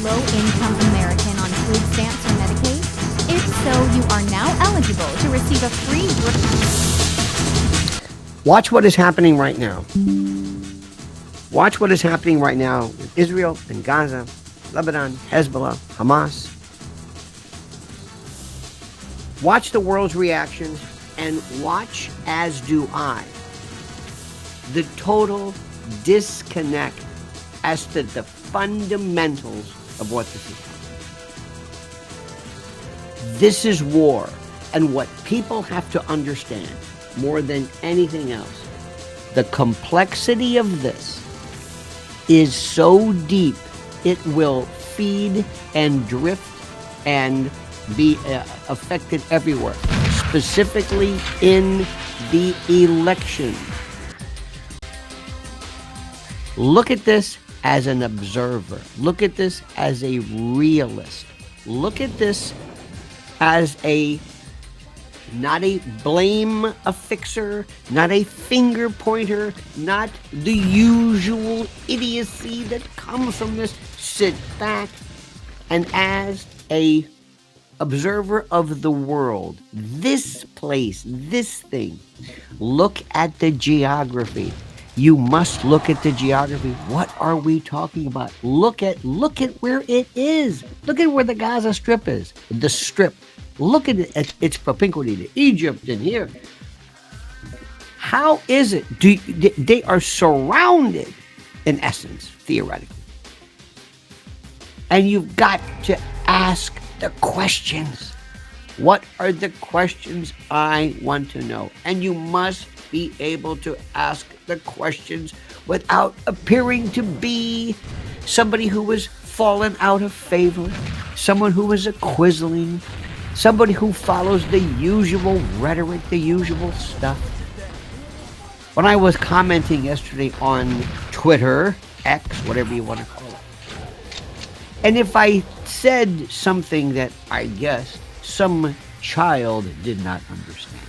low-income American on food stamps or Medicaid? If so, you are now eligible to receive a free... Watch what is happening right now. Watch what is happening right now in Israel and Gaza, Lebanon, Hezbollah, Hamas. Watch the world's reactions and watch, as do I, the total disconnect as to the fundamentals of what this is. This is war, and what people have to understand more than anything else, the complexity of this is so deep it will feed and drift and be affected everywhere, specifically in the election. Look at this as an observer. Look at this as a realist. Look at this as not a blame affixer, not a finger pointer, not the usual idiocy that comes from this. Sit back and as a observer of the world, this place, this thing, look at the geography. You must look at the geography. What are we talking about? Look at where it is. Look at where the Gaza Strip is. The Strip. Look at it, its propinquity to Egypt and here. How is it? They are surrounded, in essence, theoretically. And you've got to ask the questions. What are the questions I want to know? And you must be able to ask the questions without appearing to be somebody who has fallen out of favor, someone who is acquiescing, somebody who follows the usual rhetoric, the usual stuff. When I was commenting yesterday on Twitter, X, whatever you want to call it, and if I said something that I guess some child did not understand,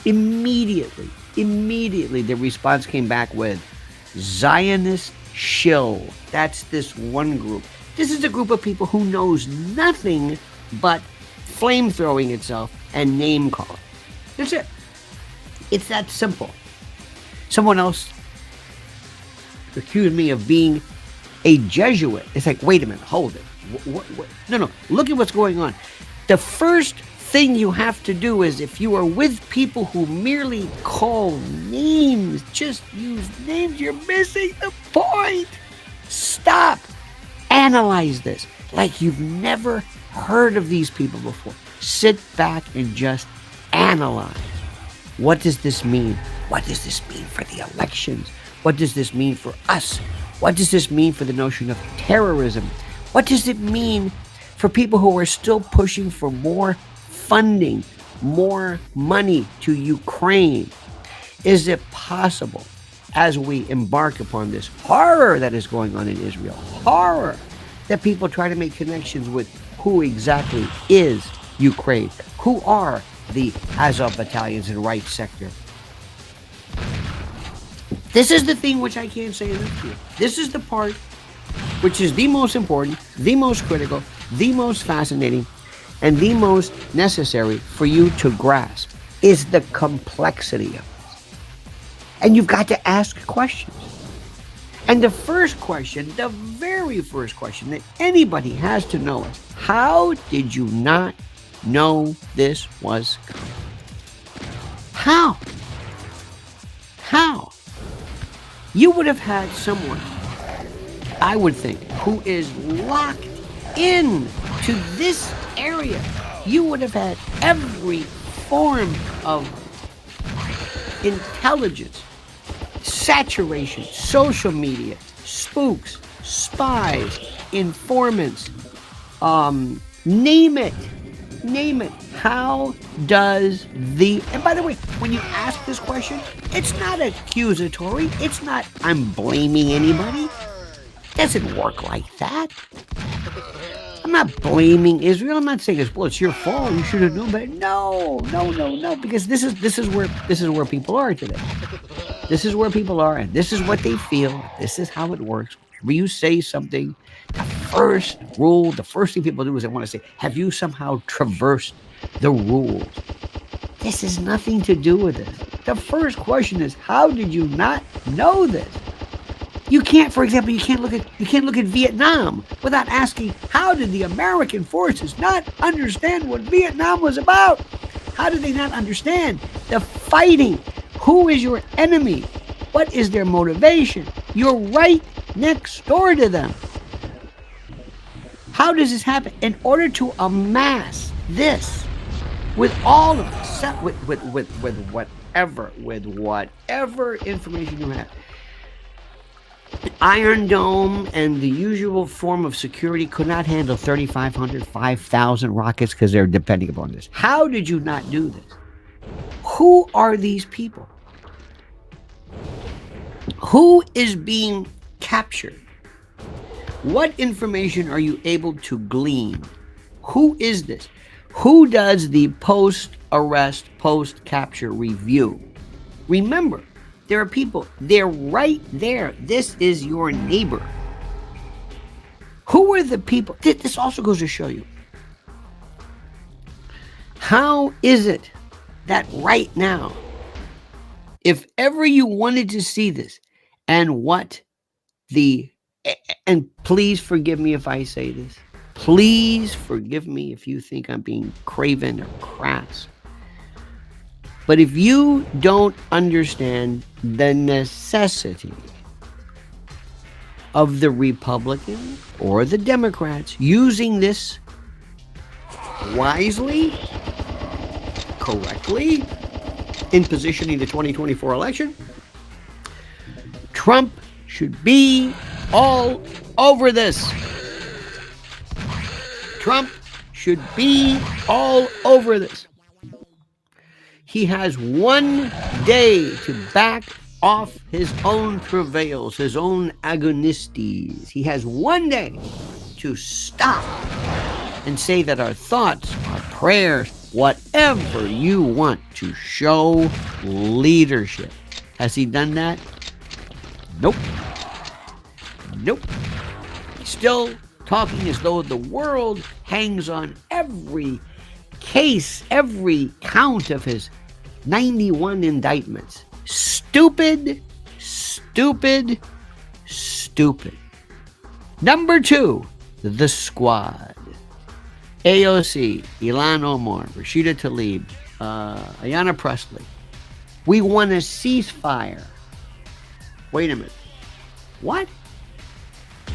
immediately the response came back with Zionist shill. That's this one group. This is a group of people who knows nothing but flame-throwing itself and name-calling. That's it. It's that simple. Someone else accused me of being a Jesuit. It's like, wait a minute, hold it. What? No, look at what's going on. The first thing you have to do is, if you are with people who merely call names, just use names, you're missing the point. Stop. Analyze this like you've never heard of these people before. Sit back and just analyze. What does this mean? What does this mean for the elections? What does this mean for us? What does this mean for the notion of terrorism? What does it mean for people who are still pushing for more funding, more money to Ukraine? Is it possible, as we embark upon this horror that is going on in Israel, horror, that people try to make connections with who exactly is Ukraine? Who are the Azov battalions in right sector? This is the thing which I can't say enough to you. This is the part which is the most important, the most critical, the most fascinating, and the most necessary for you to grasp, is the complexity of this. And you've got to ask questions. And the first question, the very first question that anybody has to know is, how did you not know this was coming? How? You would have had someone, I would think, who is locked in to this area. You would have had every form of intelligence, saturation, social media, spooks, spies, informants, name it. How does and by the way, when you ask this question, it's not accusatory. It's not, I'm blaming anybody. It doesn't work like that. I'm not blaming Israel. I'm not saying it's your fault. You should have known better. No. Because this is where people are today. This is where people are, and this is what they feel. This is how it works. When you say something, the first rule, the first thing people do is they want to say, have you somehow traversed the rules? This has nothing to do with this. The first question is, how did you not know this? You can't, for example, you can't look at Vietnam without asking, how did the American forces not understand what Vietnam was about? How did they not understand the fighting? Who is your enemy? What is their motivation? You're right next door to them. How does this happen? In order to amass this with all of this, with whatever information you have, Iron Dome and the usual form of security could not handle 3,500, 5,000 rockets because they're depending upon this. How did you not do this? Who are these people? Who is being captured? What information are you able to glean? Who is this? Who does the post-arrest, post-capture review? Remember, there are people, they're right there. This is your neighbor. Who are the people? This also goes to show you. How is it that right now, if ever you wanted to see this, and please forgive me if I say this, please forgive me if you think I'm being craven or crass, but if you don't understand the necessity of the Republicans or the Democrats using this wisely, correctly, in positioning the 2024 election, Trump should be all over this. Trump should be all over this. He has one day to back off his own travails, his own agonistes. He has one day to stop and say that our thoughts, our prayers, whatever you want to show leadership. Has he done that? Nope. Nope. Still talking as though the world hangs on every case, every count of his 91 indictments. Stupid, stupid, stupid. Number 2, the squad. AOC, Ilhan Omar, Rashida Tlaib, Ayanna Pressley. We want a ceasefire. Wait a minute. What?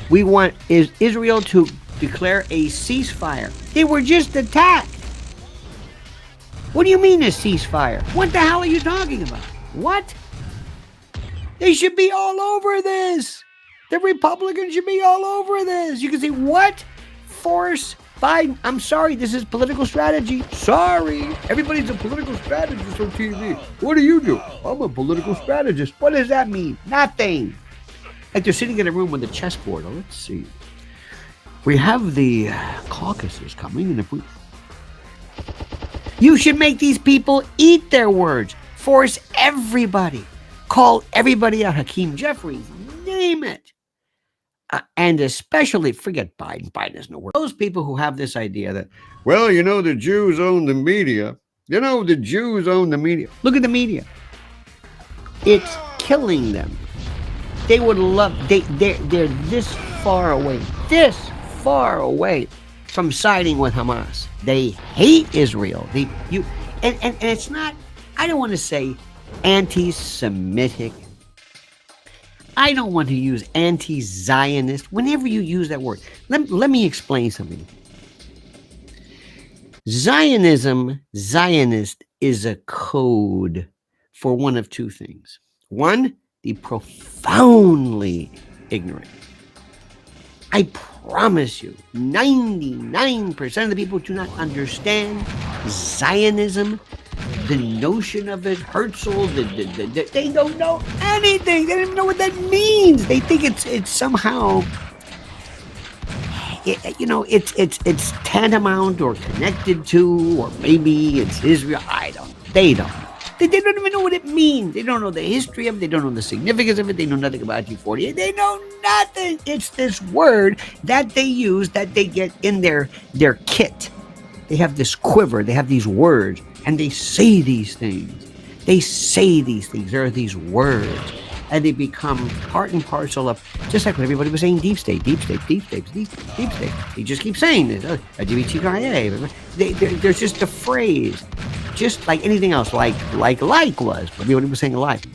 We want Israel to declare a ceasefire. They were just attacked. What do you mean a ceasefire? What the hell are you talking about? What? They should be all over this. The Republicans should be all over this. You can say, what? Force Biden. I'm sorry, this is political strategy. Sorry. Everybody's a political strategist on TV. What do? I'm a political strategist. What does that mean? Nothing. Like they're sitting in a room with a chessboard. Oh, let's see. We have the caucuses coming, and if we... You should make these people eat their words. Force everybody. Call everybody out. Hakeem Jeffries. Name it. And especially, forget Biden. Biden is nowhere. Those people who have this idea that, well, the Jews own the media. The Jews own the media. Look at the media. It's killing them. They would love, they're this far away from siding with Hamas. They hate Israel. And it's not, I don't want to say anti-Semitic. I don't want to use anti-Zionist. Whenever you use that word, let me explain something. Zionist is a code for one of two things. One, the profoundly ignorant. I promise you, 99% of the people do not understand Zionism, the notion of it, Herzl, they don't know anything. They don't even know what that means. They think it's somehow, it's tantamount or connected to, or maybe it's Israel. They don't. They don't even know what it means. They don't know the history of it. They don't know the significance of it. They know nothing about Q48. They know nothing. It's this word that they use, that they get in their kit. They have this quiver. They have these words, and they say these things. They say these things. There are these words, and they become part and parcel of, just like when everybody was saying deep state, deep state, deep state, deep state. They just keep saying this. LGBTQIA. There's just a phrase, just like anything else, like was. Everybody was saying like.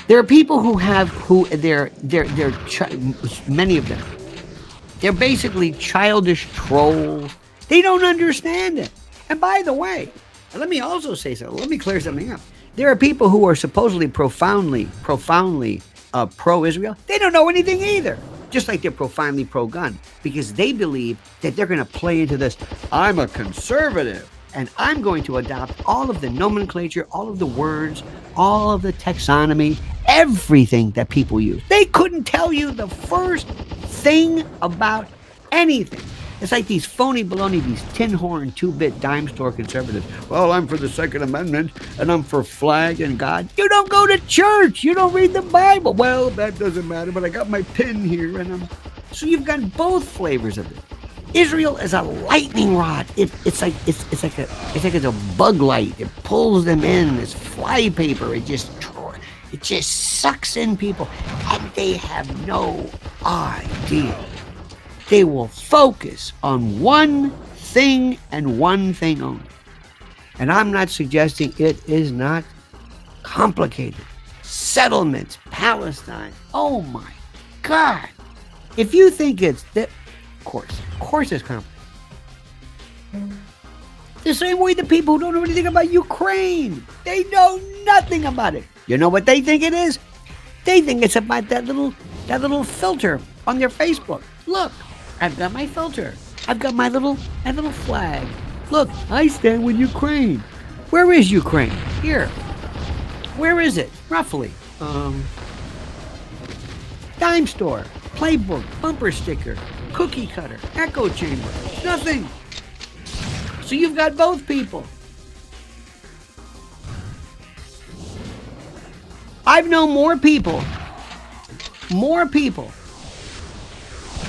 There are people many of them, they're basically childish trolls. They don't understand it. And by the way, let me also say something. Let me clear something up. There are people who are supposedly profoundly pro-Israel. They don't know anything either. Just like they're profoundly pro-gun, because they believe that they're going to play into this. I'm a conservative, and I'm going to adopt all of the nomenclature, all of the words, all of the taxonomy, everything that people use. They couldn't tell you the first thing about anything. It's like these phony baloney, these tin horn, 2-bit dime store conservatives. Well, I'm for the Second Amendment, and I'm for flag and God. You don't go to church. You don't read the Bible. Well, that doesn't matter, but I got my pin here, and so you've got both flavors of it. Israel is a lightning rod. It's like it's a bug light. It pulls them in. It's flypaper. It just sucks in people, and they have no idea. They will focus on one thing and one thing only. And I'm not suggesting it is not complicated. Settlements, Palestine. Oh my God. If you think it's that, of course it's complicated. The same way the people who don't know anything about Ukraine, they know nothing about it. You know what they think it is? They think it's about that little filter on their Facebook. Look, I've got my filter. I've got my little flag. Look, I stand with Ukraine. Where is Ukraine? Here. Where is it? Roughly. Dime store, playbook, bumper sticker, cookie cutter, echo chamber. Nothing. So you've got both people. I've known more people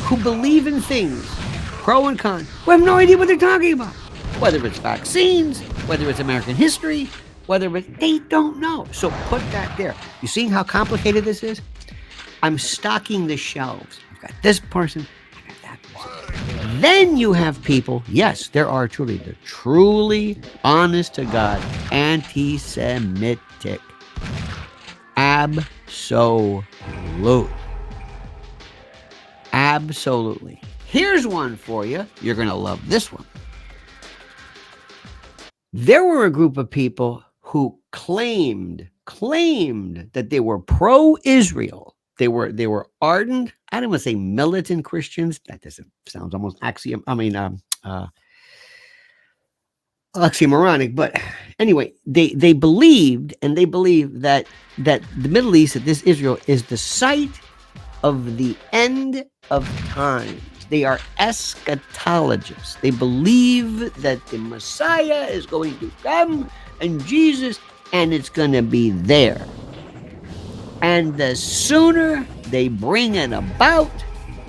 who believe in things, pro and con, who have no idea what they're talking about. Whether it's vaccines, whether it's American history, they don't know. So put that there. You see how complicated this is? I'm stocking the shelves. I've got this person, I got that person. Then you have people, yes, there are truly honest to God, anti-Semitic. Absolutely. Here's one for you. You're going to love this one. There were a group of people who claimed that they were pro-Israel. They were ardent, I don't want to say militant Christians. That sounds almost oxymoronic, but anyway, they believed that the Middle East, that this Israel is the site of the end of time. They are eschatologists. They believe that the Messiah is going to come, and Jesus, and it's going to be there. And the sooner they bring it about,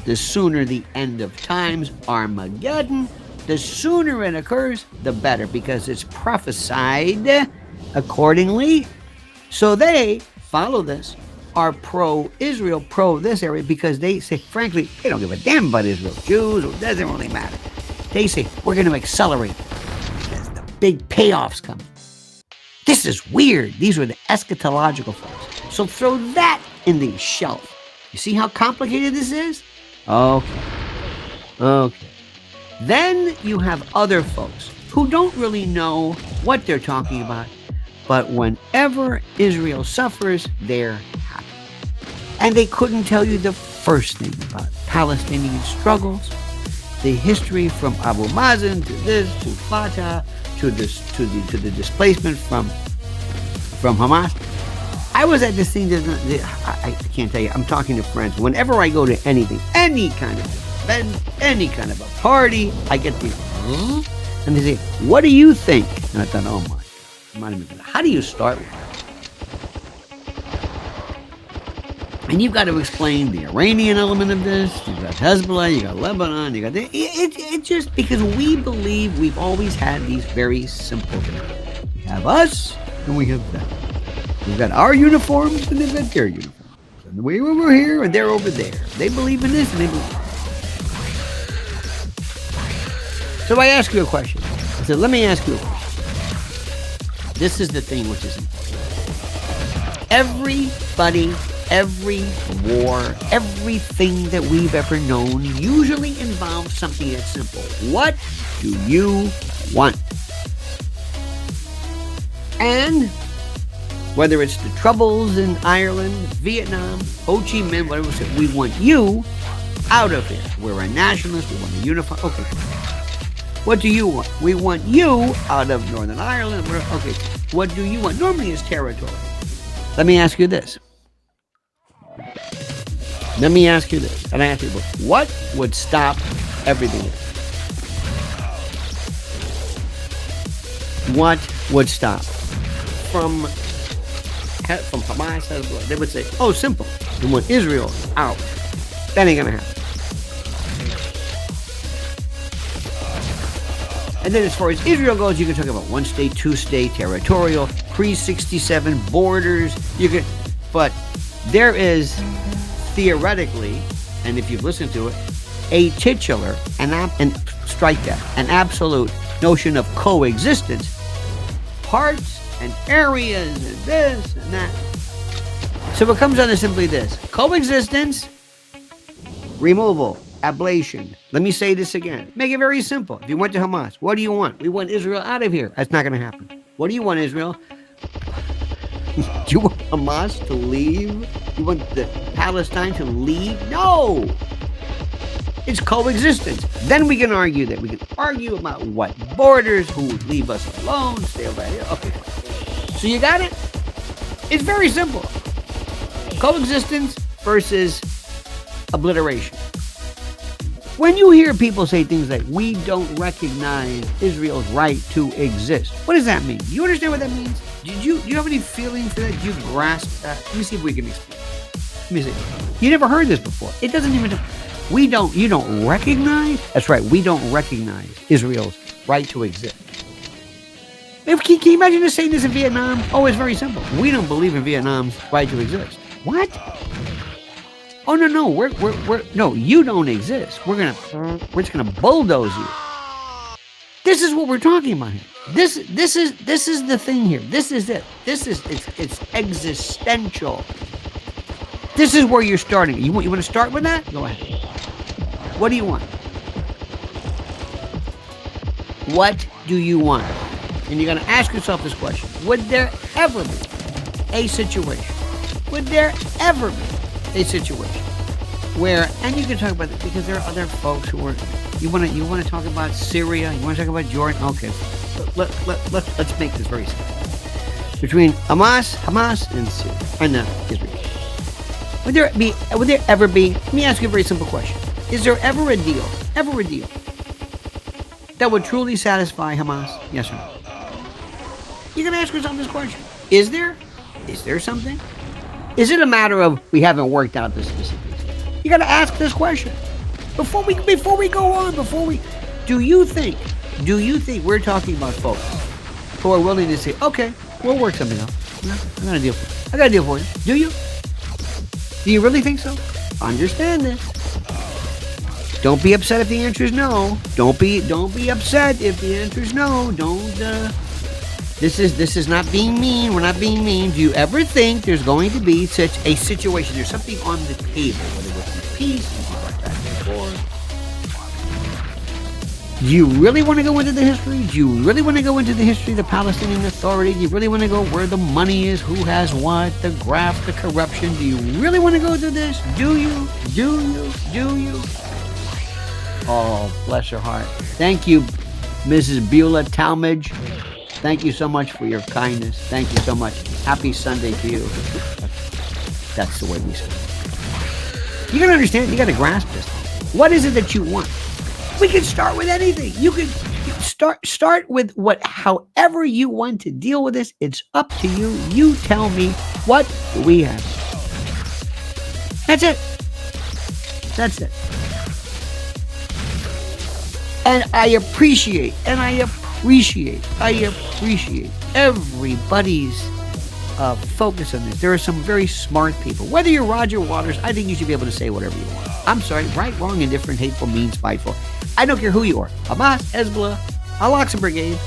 the sooner the end of times, Armageddon, the sooner it occurs, the better, because it's prophesied accordingly. So they follow this, are pro-Israel, pro this area, because they say, frankly, they don't give a damn about Israel, Jews, it doesn't really matter. They say, we're going to accelerate because the big payoffs coming. This is weird. These were the eschatological folks. So throw that in the shelf. You see how complicated this is? Okay. Then you have other folks who don't really know what they're talking about, but whenever Israel suffers, they're happy. And they couldn't tell you the first thing about Palestinian struggles, the history from Abu Mazen to this, to Fatah, to the displacement from Hamas. I was at this thing, I can't tell you, I'm talking to friends. Whenever I go to anything, any kind of event, any kind of a party, I get these, and they say, what do you think? And I thought, oh my How do you start with that? And you've got to explain the Iranian element of this. You've got Hezbollah, you got Lebanon, you got it just because we believe we've always had these very simple things. We have us and we have them. We've got our uniforms and they've got their uniforms. And we're over here and they're over there. They believe in this and they believe in that. So I ask you a question. I said, let me ask you a question. This is the thing which is important. Everybody, every war, everything that we've ever known usually involves something that's simple. What do you want? And whether it's the troubles in Ireland, Vietnam, Ho Chi Minh, whatever, we want you out of here. We're a nationalist. We want to unify. Okay. What do you want? We want you out of Northern Ireland. Okay. What do you want? Normally it's territory. Let me ask you this. And I ask you, what would stop everything? What would stop? From Hamas, Hezbollah, they would say, oh, simple. We want Israel out. That ain't going to happen. And then as far as Israel goes, you can talk about one state, two state, territorial, pre-67 borders. But there is theoretically, and if you've listened to it, a titular, and strike that, an absolute notion of coexistence. Parts and areas and this and that. So it comes down to simply this. Coexistence, removal, ablation. Let me say this again. Make it very simple. If you went to Hamas, what do you want? We want Israel out of here. That's not going to happen. What do you want, Israel? Do you want Hamas to leave? You want the Palestine to leave? No! It's coexistence. Then we can argue that. We can argue about what borders, who would leave us alone, stay over here. Okay. So you got it? It's very simple. Coexistence versus obliteration. When you hear people say things like, we don't recognize Israel's right to exist, what does that mean? Do you understand what that means? Do you have any feeling for that? Do you grasp that? Let me see if we can explain. Let me see. You never heard this before. It doesn't even... You don't recognize? That's right, we don't recognize Israel's right to exist. Can you imagine us saying this in Vietnam? Oh, it's very simple. We don't believe in Vietnam's right to exist. What? Oh, no, no, you don't exist. We're just gonna bulldoze you. This is what we're talking about here. This is the thing here. This is it. It's existential. This is where you're starting. You want to start with that? Go ahead. What do you want? What do you want? And you're going to ask yourself this question. Would there ever be a situation? Would there ever be a situation where, and you can talk about this because there are other folks who are, you want to talk about Syria, you want to talk about Jordan? Okay. Let's make this very simple. Between Hamas and Syria, and Israel. Would there ever be, let me ask you a very simple question. Is there ever a deal that would truly satisfy Hamas? Yes or no? You're going to ask yourself this question. Is there something? Is it a matter of we haven't worked out the specifics? You got to ask this question. Before we go on, do you think we're talking about folks who are willing to say, okay, we'll work something out. I got a deal for you. Do you? Do you really think so? Understand this. Don't be upset if the answer is no. Don't be upset if the answer is no. This is not being mean. We're not being mean. Do you ever think there's going to be such a situation? There's something on the table, whether it's peace, do you really want to go into the history? Do you really want to go into the history of the Palestinian Authority? Do you really want to go where the money is, who has what, the graft, the corruption? Do you really want to go through this? Do you? Oh, bless her heart. Thank you, Mrs. Beulah Talmadge. Thank you so much for your kindness. Thank you so much. Happy Sunday to you. That's the way we say it. You got to understand, you got to grasp this. What is it that you want? We can start with anything. start with however you want to deal with this. It's up to you. You tell me, what do we have? That's it. That's it. And I appreciate everybody's focus on this. There are some very smart people. Whether you're Roger Waters, I think you should be able to say whatever you want. I'm sorry, right, wrong, indifferent, hateful, mean, spiteful. I don't care who you are. Hamas, Hezbollah, Al-Aqsa Brigade,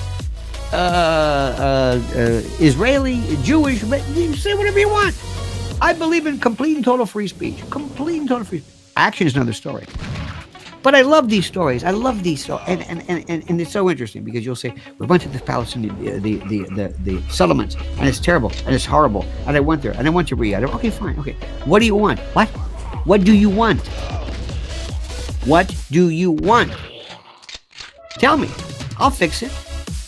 Israeli, Jewish, you say whatever you want. I believe in complete and total free speech. Complete and total free speech. Action is another story. But I love these stories. And it's so interesting because you'll say, we went to the Palestinian, the settlements, and it's terrible, and it's horrible, and I went there, and I went to Riyadh. Okay, fine, okay. What do you want? What? What do you want? What do you want? Tell me. I'll fix it.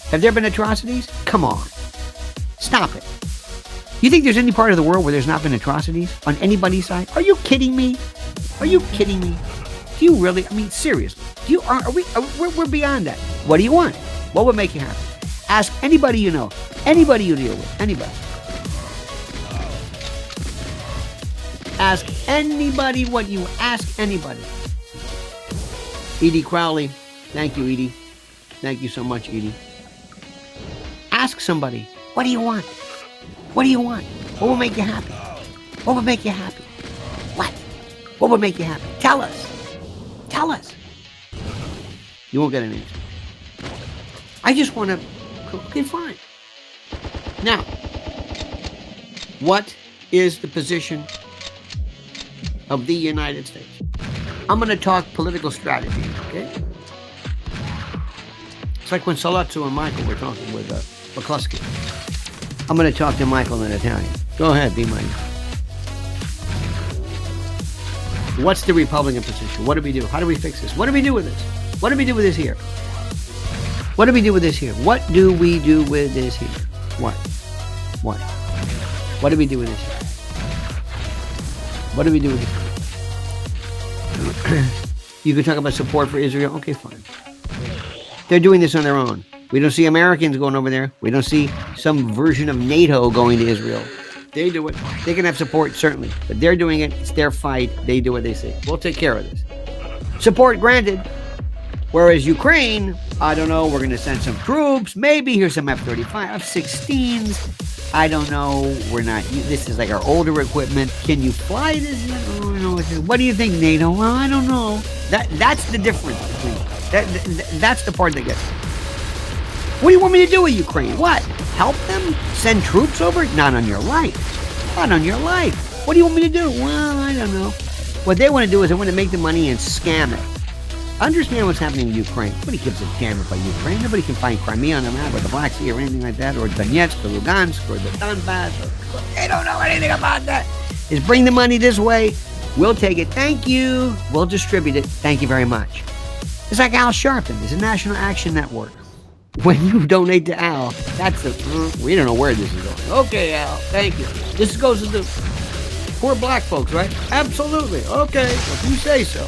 Have there been atrocities? Come on. Stop it. You think there's any part of the world where there's not been atrocities on anybody's side? Are you kidding me? Are you kidding me? Do you really? I mean, seriously. We're beyond that. What do you want? What would make you happy? Ask anybody you know. Anybody you deal with. Anybody. Ask anybody what you ask anybody. Edie Crowley. Thank you, Edie. Thank you so much, Edie. Ask somebody, what do you want? What do you want? What will make you happy? What will make you happy? What? What will make you happy? Tell us. Tell us. You won't get an answer. I just want to... Okay, fine. Now, what is the position of the United States? I'm going to talk political strategy, okay? It's like when Salazzo and Michael were talking with McCluskey. I'm going to talk to Michael in Italian. Go ahead, be my... What's the Republican position? What do we do? How do we fix this? What do we do with this? What do we do with this here? What do we do with this here? What do we do with this here? What? What? What do we do with this here? What do we do with this here? You can talk about support for Israel. Okay, fine. They're doing this on their own. We don't see Americans going over there. We don't see some version of NATO going to Israel. They do it. They can have support, certainly. But they're doing it. It's their fight. They do what they say. We'll take care of this. Support granted. Whereas Ukraine, I don't know, we're going to send some troops. Maybe here's some F-35, F-16s. I don't know. We're not. This is like our older equipment. Can you fly this? What do you think, NATO? Well, I don't know. That's the difference between. That's the part that gets me. What do you want me to do with Ukraine? What? Help them? Send troops over? Not on your life. Not on your life. What do you want me to do? Well, I don't know. What they want to do is they want to make the money and scam it. Understand what's happening in Ukraine. Nobody gives a damn about Ukraine. Nobody can find Crimea on the map or the Black Sea or anything like that, or Donetsk or Lugansk or the Donbass. They don't know anything about that. Just bring the money this way. We'll take it. Thank you. We'll distribute it. Thank you very much. It's like Al Sharpton. There's a National Action Network. When you donate to Al, that's we don't know where this is going. Okay, Al, thank you. This goes to the poor black folks, right? Absolutely. Okay, if you say so.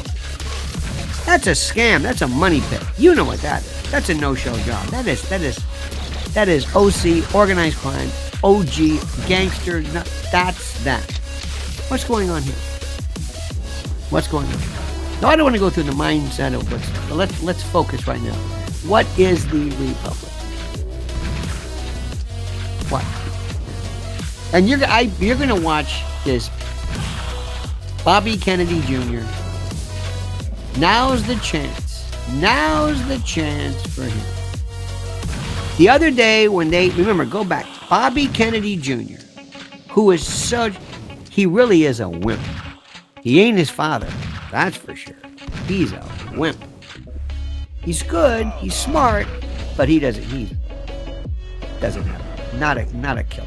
That's a scam. That's a money pit. You know what that is. That's a no-show job. That is OC, organized crime, OG, gangster. That's that. What's going on here? What's going on? No, I don't want to go through the mindset of what's. Let's focus right now. What is the Republic? What? And you're going to watch this. Bobby Kennedy Jr. Now's the chance. Now's the chance for him. The other day when remember, go back. Bobby Kennedy Jr., who is he really is a wimp. He ain't his father, that's for sure. He's a wimp. He's good, he's smart, but he doesn't have not a killer.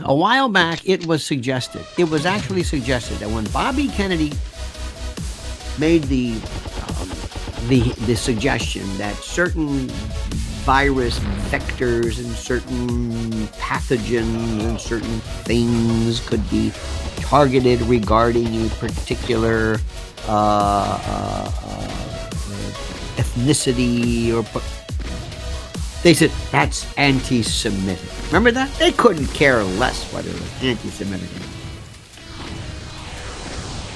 A while back, it was actually suggested that when Bobby Kennedy made the suggestion that certain virus vectors and certain pathogens and certain things could be targeted regarding a particular ethnicity or... They said, that's anti-Semitic. Remember that? They couldn't care less whether it was anti-Semitic or not.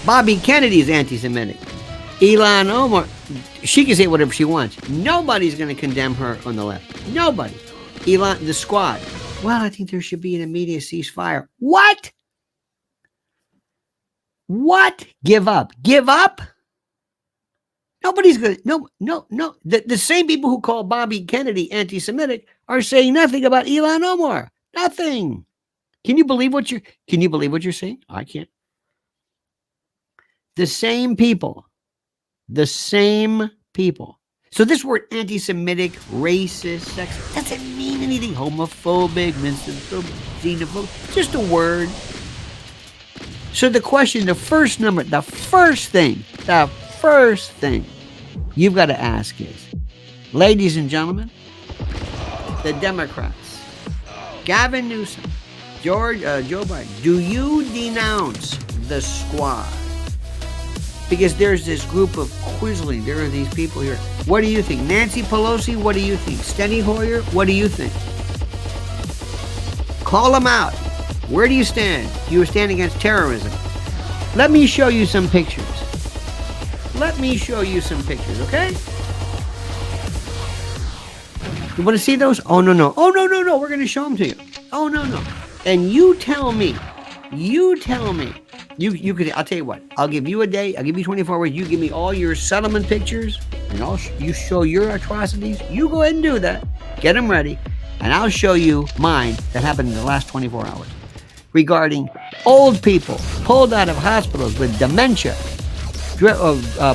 Bobby Kennedy's anti-Semitic. Ilhan Omar, she can say whatever she wants. Nobody's going to condemn her on the left. Nobody. The Squad. Well, I think there should be an immediate ceasefire. What? What? Give up. Give up? Nobody's going to, no. The same people who call Bobby Kennedy anti-Semitic are saying nothing about Ilhan Omar. Nothing. Can you believe what you're saying? I can't. The same people. So this word anti-Semitic, racist, sexist, doesn't mean anything. Homophobic, misanthropic, xenophobic, just a word. So the question, the first thing you've got to ask is, ladies and gentlemen, the Democrats, Gavin Newsom, Joe Biden, do you denounce the Squad? Because there's this group of Quisling. There are these people here. What do you think? Nancy Pelosi, what do you think? Steny Hoyer, what do you think? Call them out. Where do you stand? Do you stand against terrorism? Let me show you some pictures. Okay? You want to see those? Oh, no. We're going to show them to you. Oh, no. And you tell me. You could. I'll tell you what. I'll give you a day. I'll give you 24 hours. You give me all your settlement pictures, and you show your atrocities. You go ahead and do that. Get them ready, and I'll show you mine that happened in the last 24 hours regarding old people pulled out of hospitals with dementia,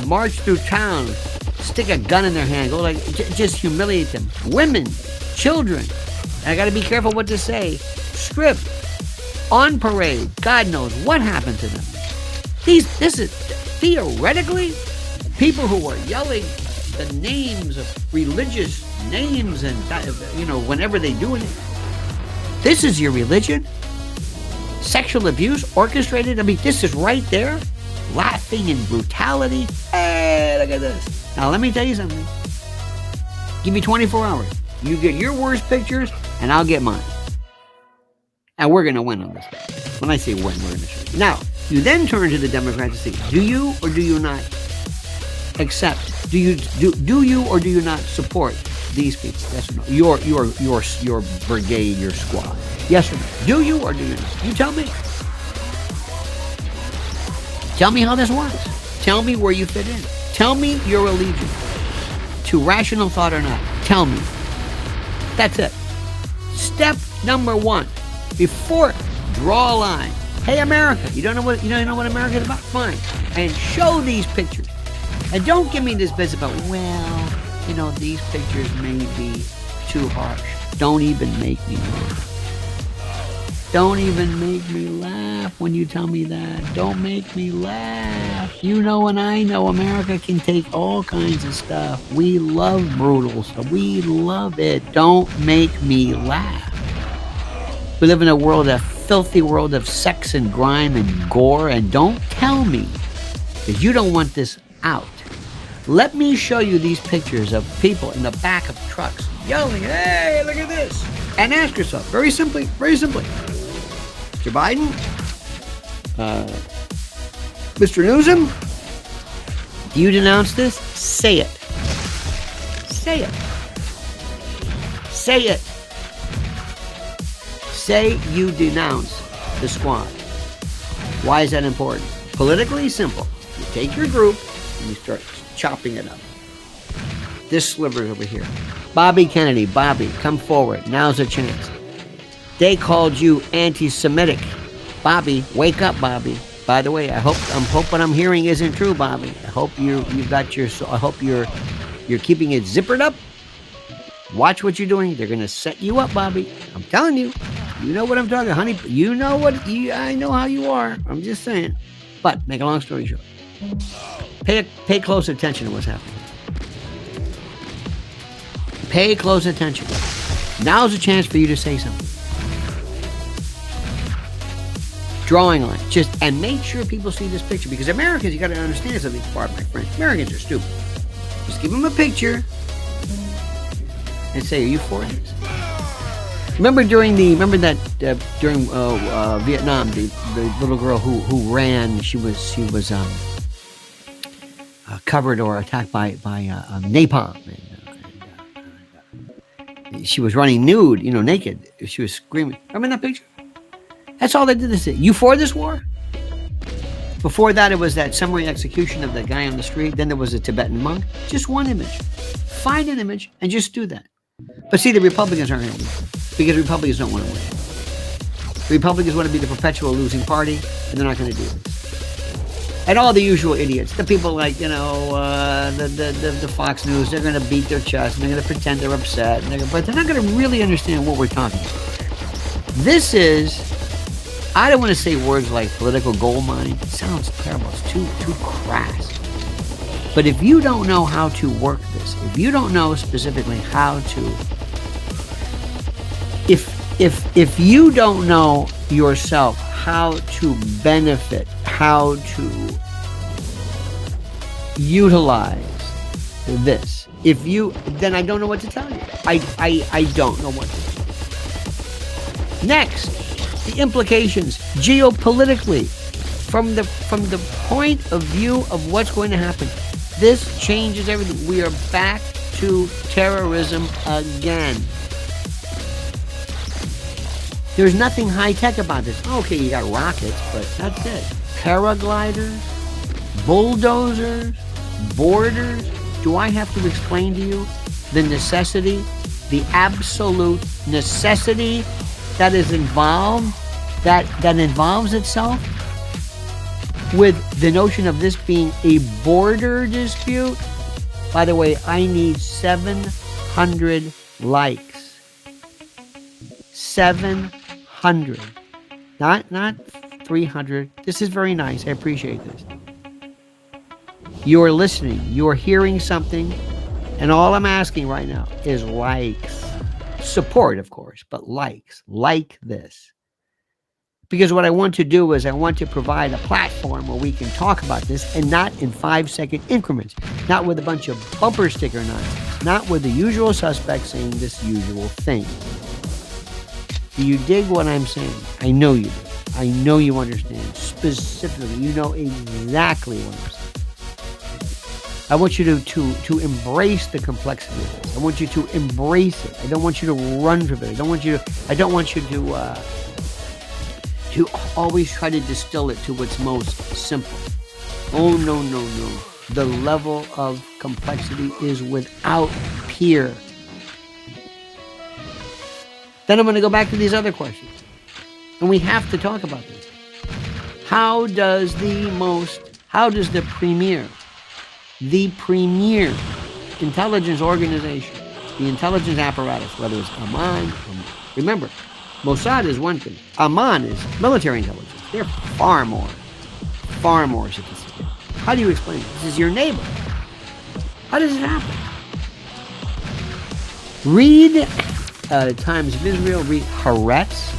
march through town, stick a gun in their hand, go like just humiliate them. Women, children. And I got to be careful what to say. Stripped. On parade, God knows what happened to them. This is theoretically people who are yelling the names of religious names and whenever they do it. This is your religion? Sexual abuse orchestrated? I mean, this is right there. Laughing and brutality. Hey, look at this. Now let me tell you something. Give me 24 hours. You get your worst pictures and I'll get mine. And we're going to win on this. When I say win, we're going to show you. Now, you then turn to the Democrats and say, do you or do you not accept? Do you or do you not support these people? Yes or no? Your brigade, your squad. Yes or no? Do you or do you not? You tell me. Tell me how this works. Tell me where you fit in. Tell me your allegiance to rational thought or not. Tell me. That's it. Step number one. Before, draw a line. Hey, America, you don't know what America is about? Fine. And show these pictures. And don't give me this business about, these pictures may be too harsh. Don't even make me laugh. Don't even make me laugh when you tell me that. Don't make me laugh. You know and I know America can take all kinds of stuff. We love brutal stuff. We love it. Don't make me laugh. We live in a filthy world of sex and grime and gore, and don't tell me that you don't want this out. Let me show you these pictures of people in the back of trucks yelling, hey, look at this. And ask yourself, very simply, Mr. Biden, Mr. Newsom, do you denounce this? Say it. Say it. Say it. Say you denounce the Squad. Why is that important? Politically simple. You take your group and you start chopping it up. This sliver over here. Bobby Kennedy, Bobby, come forward. Now's a chance. They called you anti-Semitic. Bobby, wake up, Bobby. By the way, I hope what I'm hearing isn't true, Bobby. I hope you're keeping it zippered up. Watch what you're doing. They're going to set you up, Bobby. I'm telling you. You know what I'm talking, honey. You know what? I know how you are. I'm just saying. But make a long story short, pay close attention to what's happening. Pay close attention. Now's a chance for you to say something. Drawing line. And make sure people see this picture, because Americans, you got to understand something. Pardon my French. Americans are stupid. Just give them a picture and say, "Are you for this?" Remember during Vietnam, the little girl who ran, she was covered or attacked by napalm. And she was running nude, naked. She was screaming. Remember that picture? That's all they did to say, "You for this war?" Before that, it was that summary execution of the guy on the street. Then there was a Tibetan monk. Just one image. Find an image and just do that. But see, the Republicans aren't going to win because Republicans don't want to win. The Republicans want to be the perpetual losing party, and they're not going to do it. And all the usual idiots, the people like, the Fox News, they're going to beat their chest, and they're going to pretend they're upset, but they're not going to really understand what we're talking about. This is, I don't want to say words like political gold mining. It sounds terrible. It's too crass. But if you don't know how to work this, if you don't know specifically how to, if you don't know yourself how to benefit, how to utilize this, then I don't know what to tell you. I don't know what to tell you. Next, the implications geopolitically from the point of view of what's going to happen. This changes everything. We are back to terrorism again. There's nothing high-tech about this. Okay, you got rockets, but that's it. Paragliders, bulldozers, borders. Do I have to explain to you the necessity, the absolute necessity that is involved, that involves itself with the notion of this being a border dispute? By the way, I need 700 likes. 700. Not 300. This is very nice. I appreciate this. You're listening. You're hearing something. And all I'm asking right now is likes. Support, of course, but likes. Like this. Because what I want to do is I want to provide a platform where we can talk about this, and not in 5-second increments. Not with a bunch of bumper sticker nonsense. Not with the usual suspects saying this usual thing. Do you dig what I'm saying? I know you do. I know you understand. Specifically, you know exactly what I'm saying. I want you to embrace the complexity of this. I want you to embrace it. I don't want you to run from it. I don't want you to always try to distill it to what's most simple. Oh, no. The level of complexity is without peer. Then I'm going to go back to these other questions. And we have to talk about this. How does the premier intelligence organization, the intelligence apparatus, whether it's Amman, remember, Mossad is one thing. Amman is military intelligence. They're far more sophisticated. How do you explain it? This is your neighbor. How does it happen? Read Times of Israel, read Haaretz.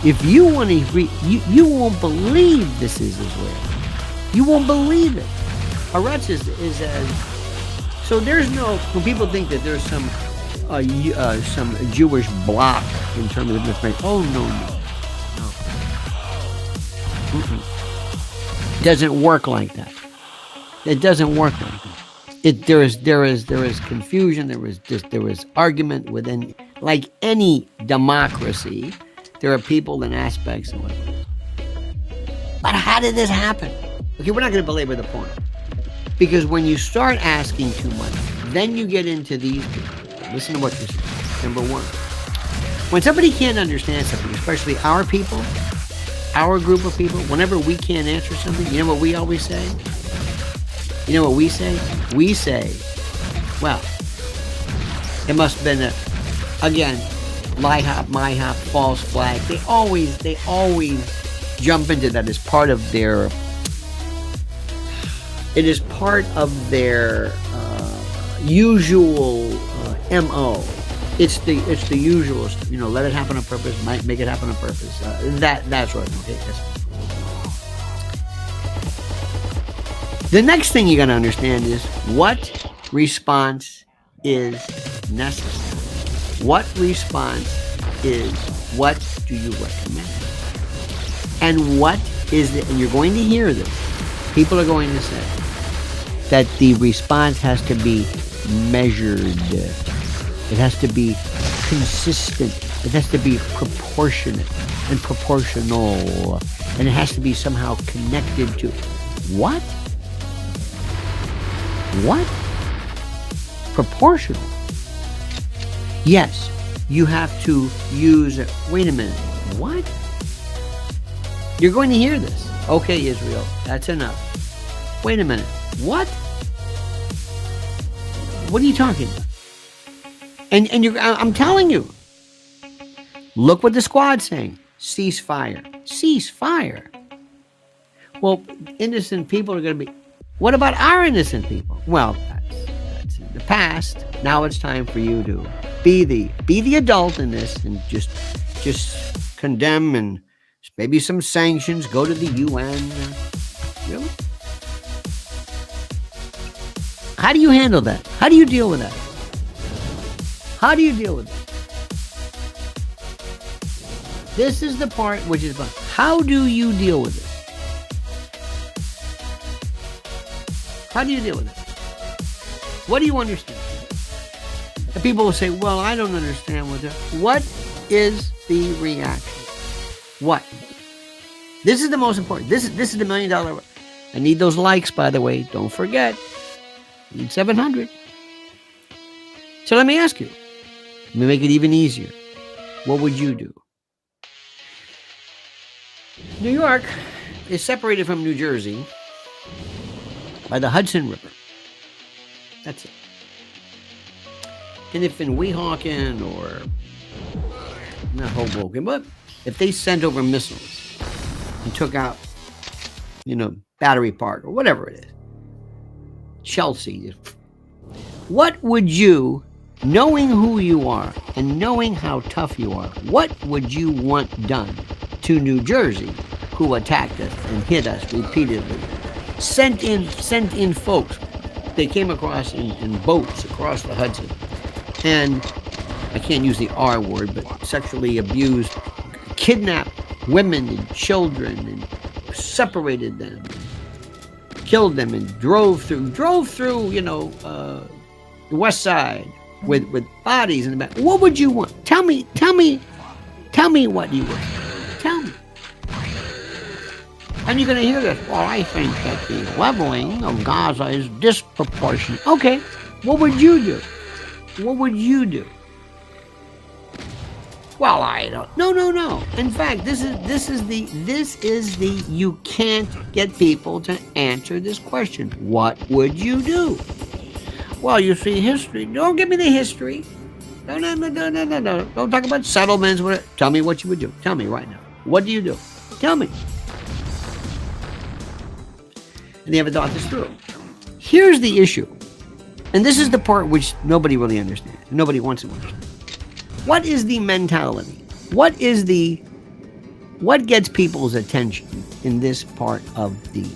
If you want to read, you won't believe this is Israel. You won't believe it. Haaretz is so there's no, when people think that there's some Jewish block in terms of information. Oh, no. It doesn't work like that. It doesn't work like that. There is confusion. There is argument within, like any democracy. There are people and aspects and whatever. But how did this happen? Okay, we're not going to belabor the point, because when you start asking too much, then you get into these people. Listen to what you're saying. Number one, when somebody can't understand something, especially our people, our group of people, whenever we can't answer something, you know what we always say? You know what we say? We say, well, it must have been again, lie hop, my hop, false flag. They always jump into that as part of their, it is part of their usual MO. It's the usual, let it happen on purpose, might make it happen on purpose. That's right. Okay, yes. The next thing you got to understand is, what response is necessary? What response is, what do you recommend? And what is the, and you're going to hear this, people are going to say that the response has to be measured. It has to be consistent. It has to be proportionate and proportional. And it has to be somehow connected to what? What? Proportional. Yes, you have to use, wait a minute, what? You're going to hear this. Okay, Israel, that's enough. Wait a minute, what? What are you talking about? And I'm telling you, look what the squad's saying. Ceasefire. Ceasefire. Well, innocent people are going to be, what about our innocent people? Well, that's in the past. Now it's time for you to be the adult in this and just condemn and maybe some sanctions, go to the UN. Really? How do you handle that? How do you deal with that? How do you deal with it? This is the part which is fun. How do you deal with it? How do you deal with it? What do you understand? And people will say, well, I don't understand what. What is the reaction? What? This is the most important. This is the $1 million. I need those likes, by the way. Don't forget. I need 700. So let me ask you. Let me make it even easier. What would you do? New York is separated from New Jersey by the Hudson River. That's it. And if in Weehawken or not Hoboken, but if they sent over missiles and took out, Battery Park or whatever it is, Chelsea, what would you, knowing who you are and knowing how tough you are, what would you want done to New Jersey, who attacked us and hit us repeatedly? Sent in folks. They came across in boats across the Hudson. And I can't use the R word, but sexually abused, kidnapped women and children and separated them, killed them, and drove through, the West Side with bodies in the back. What would you want? Tell me what you would. Tell me. And you're going to hear this. Well, I think that the leveling of Gaza is disproportionate. Okay, what would you do? What would you do? Well, I don't. No. In fact, this is the. You can't get people to answer this question. What would you do? Well, you see, history. Don't give me the history. No. Don't talk about settlements. Tell me what you would do. Tell me right now. What do you do? Tell me. And they haven't thought this through. Here's the issue. And this is the part which nobody really understands. Nobody wants to understand. What is the mentality? What gets people's attention in this part of the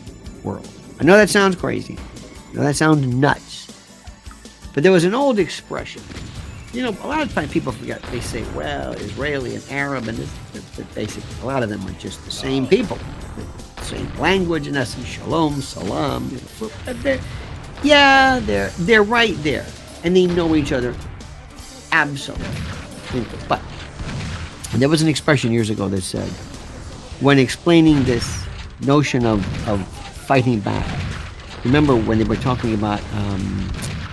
world? I know that sounds crazy. I know that sounds nuts. But there was an old expression. A lot of times people forget. They say, well, Israeli and Arab, and basically a lot of them are just the same people. The same language, in essence, shalom, salam. They're right there. And they know each other absolutely. But there was an expression years ago that said, when explaining this notion of fighting back, remember when they were talking about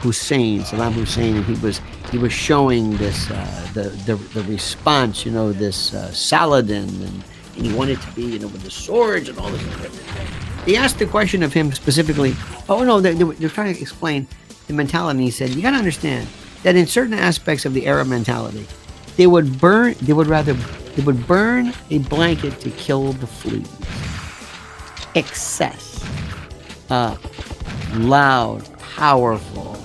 Saddam Hussein, and he was showing this the response, this Saladin, and he wanted to be with the swords and all this. They asked the question of him specifically. Oh no, they're trying to explain the mentality. And he said, you got to understand that in certain aspects of the Arab mentality, they would burn a blanket to kill the fleas. Excess, loud, powerful.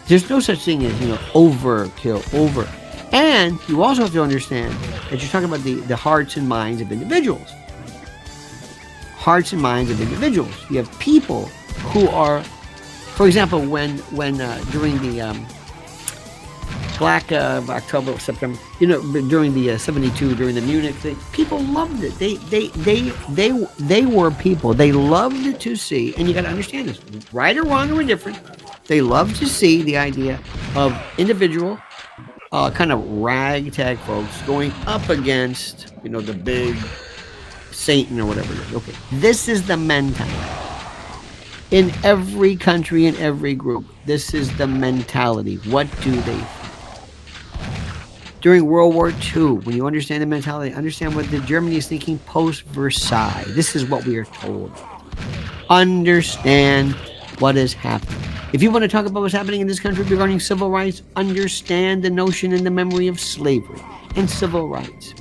There's no such thing as overkill. And you also have to understand that you're talking about the hearts and minds of individuals. hearts and minds of individuals. You have people who are, for example, when during the Black October, September, during the 72, during the Munich thing, people loved it. They were people. They loved to see, and you got to understand this, right or wrong or indifferent, they loved to see the idea of individual, kind of ragtag folks going up against, the big Satan or whatever it is. Okay, this is the mentality. In every country, in every group, this is the mentality. What do they think? During World War II, when you understand the mentality, understand what the Germany is thinking post-Versailles. This is what we are told. Understand what is happening. If you want to talk about what's happening in this country regarding civil rights, understand the notion and the memory of slavery and civil rights.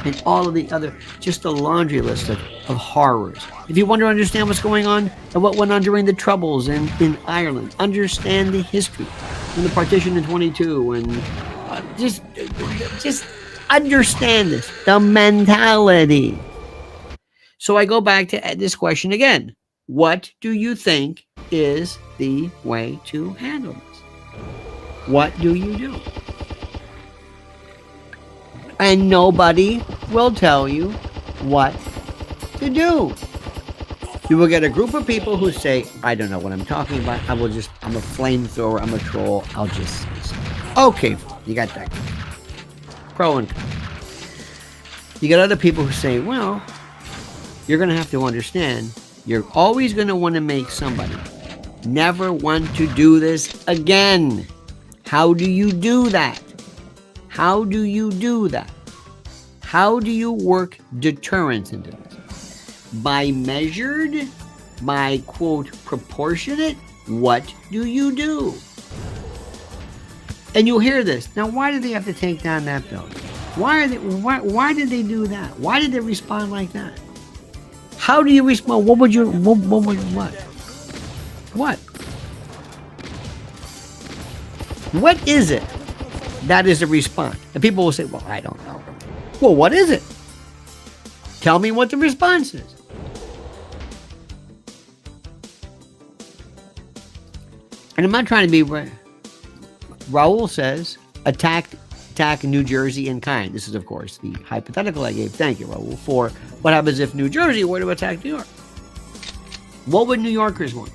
And all of the other, just a laundry list of horrors. If you want to understand what's going on and what went on during the Troubles in Ireland, understand the history and the partition in 22, and just understand this, the mentality. So I go back to this question again. What do you think is the way to handle this? What do you do? And nobody will tell you what to do. You will get a group of people who say, I don't know what I'm talking about. I'm a flamethrower. I'm a troll. I'll just say so. Okay, you got that. Pro and con. You got other people who say, well, you're going to have to understand, you're always going to want to make somebody never want to do this again. How do you do that? How do you do that? How do you work deterrence into this? By measured? By, quote, proportionate? What do you do? And you'll hear this. Now, why did they have to take down that building? Why did they do that? Why did they respond like that? How do you respond? What? What is it that is a response? And people will say, well, I don't know. Well, what is it? Tell me what the response is. And I'm not trying to be... Raul says, attack New Jersey in kind. This is, of course, the hypothetical I gave. Thank you, Raul, for what happens if New Jersey were to attack New York. What would New Yorkers want?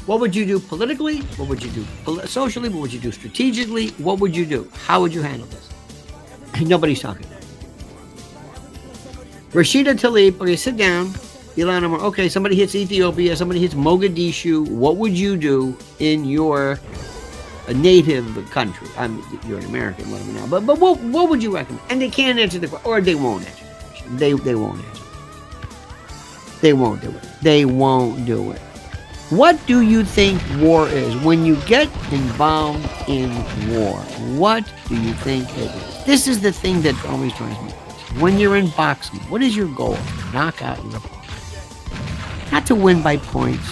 What would you do politically? What would you do socially? What would you do strategically? What would you do? How would you handle this? Nobody's talking. Rashida Tlaib, okay, sit down. Ilana Moore, okay, somebody hits Ethiopia, somebody hits Mogadishu. What would you do in your native country? You're an American, whatever now. But what would you recommend? And they can't answer the question, or they won't answer the question. They won't answer. They won't do it. They won't do it. What do you think war is? When you get involved in war, what do you think it is? This is the thing that always drives me crazy. When you're in boxing, what is your goal? Knock out your opponent. Not to win by points.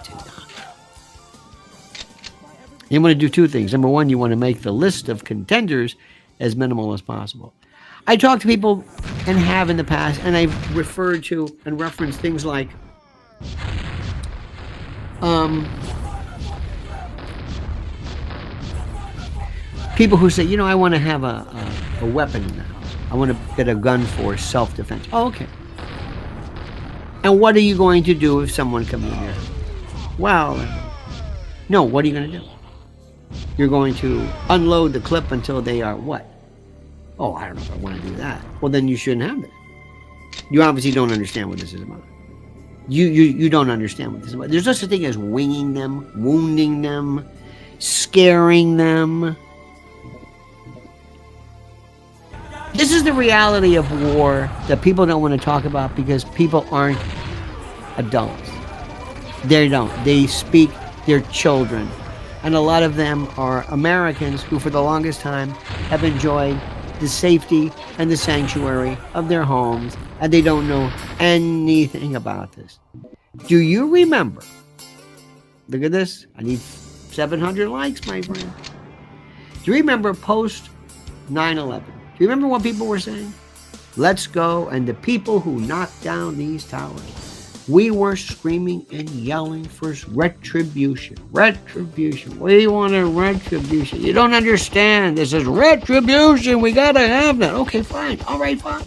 To knock out. You want to do two things. Number one, you want to make the list of contenders as minimal as possible. I talk to people and have in the past, and I've referred to and referenced things like people who say, I want to have a weapon in the house. I want to get a gun for self-defense. Oh, okay. And what are you going to do if someone comes in here? Well, no, what are you going to do? You're going to unload the clip until they are what? Oh, I don't know if I want to do that. Well, then you shouldn't have that. You obviously don't understand what this is about. You don't understand what this is about. There's no such thing as winging them, wounding them, scaring them. This is the reality of war that people don't want to talk about because people aren't adults. They don't. They speak their children. And a lot of them are Americans who for the longest time have enjoyed the safety and the sanctuary of their homes, and they don't know anything about this. Do you remember? Look at this. I need 700 likes, my friend. Do you remember post 9/11? Do you remember what people were saying? Let's go. And the people who knocked down these towers, we were screaming and yelling for retribution. Retribution. We want a retribution. You don't understand. This is retribution. We got to have that. Okay, fine. All right, fine.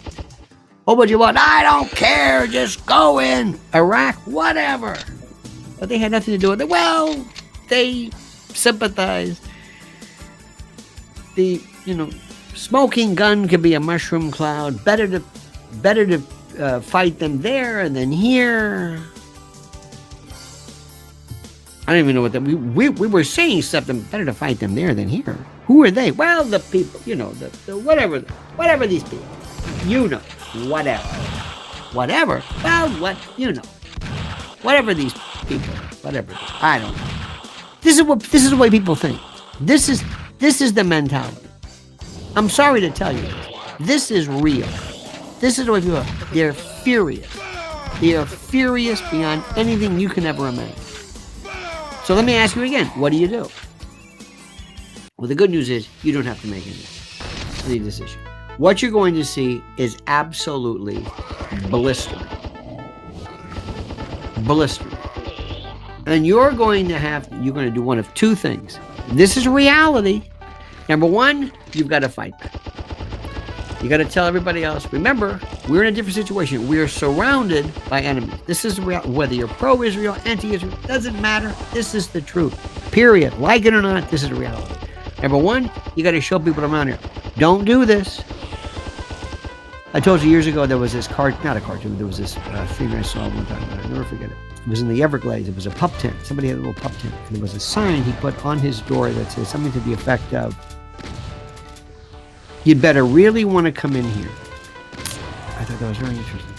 Oh, but you want? I don't care. Just go in. Iraq, whatever. But they had nothing to do with it. Well, they sympathized. The, smoking gun could be a mushroom cloud. Better to fight them there and then here. I don't even know what that. We were saying something. Better to fight them there than here. Who are they? Well, the people. The whatever these people. Whatever. Well, whatever these people. Whatever. I don't know. This is the way people think. This is the mentality. I'm sorry to tell you this is real. This is the way people are. They're furious. They are furious beyond anything you can ever imagine. So let me ask you again, what do you do? Well, the good news is you don't have to make any decision. What you're going to see is absolutely blistering. Blistering. And you're going to do one of two things. This is reality. Number one, you've got to fight back. You got to tell everybody else, remember, we're in a different situation. We are surrounded by enemies. This is real. Whether you're pro-Israel, anti-Israel, doesn't matter. This is the truth. Period. Like it or not, this is reality. Number one, you got to show people around here, don't do this. I told you years ago there was this not a cartoon, there was this thing I saw one time, I'll never forget it. It was in the Everglades. It was a pup tent. Somebody had a little pup tent. And there was a sign he put on his door that said something to the effect of, you'd better really want to come in here. I thought that was very interesting.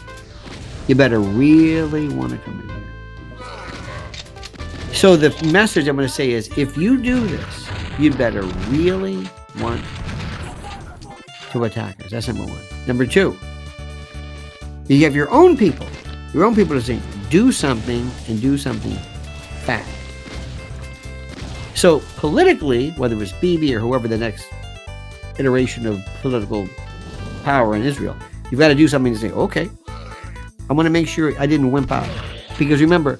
You better really want to come in here. So the message I'm going to say is, if you do this, you'd better really want to attack us. That's number one. Number two, you have your own people to say, do something and do something fast. So politically, whether it was Bibi or whoever the next iteration of political power in Israel, you've got to do something to say, okay, I want to make sure I didn't wimp out. Because remember,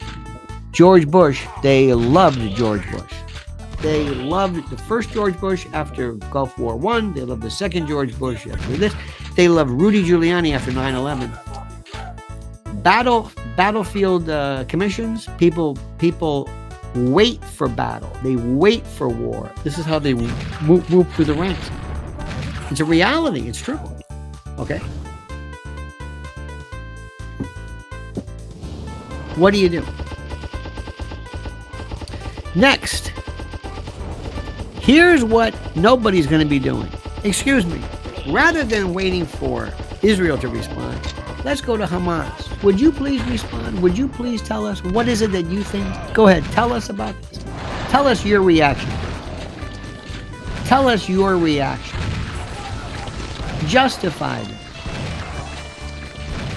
George Bush, they loved George Bush. They loved the first George Bush after Gulf War I. They loved the second George Bush after this. They loved Rudy Giuliani after 9/11. Battlefield commissions, people wait for battle. They wait for war. This is how they move through the ranks. It's a reality. It's true. Okay? What do you do? Next, here's what nobody's going to be doing. Excuse me. Rather than waiting for Israel to respond, let's go to Hamas. Would you please respond? Would you please tell us what is it that you think? Go ahead. Tell us about this. Tell us your reaction. Tell us your reaction. Justify them.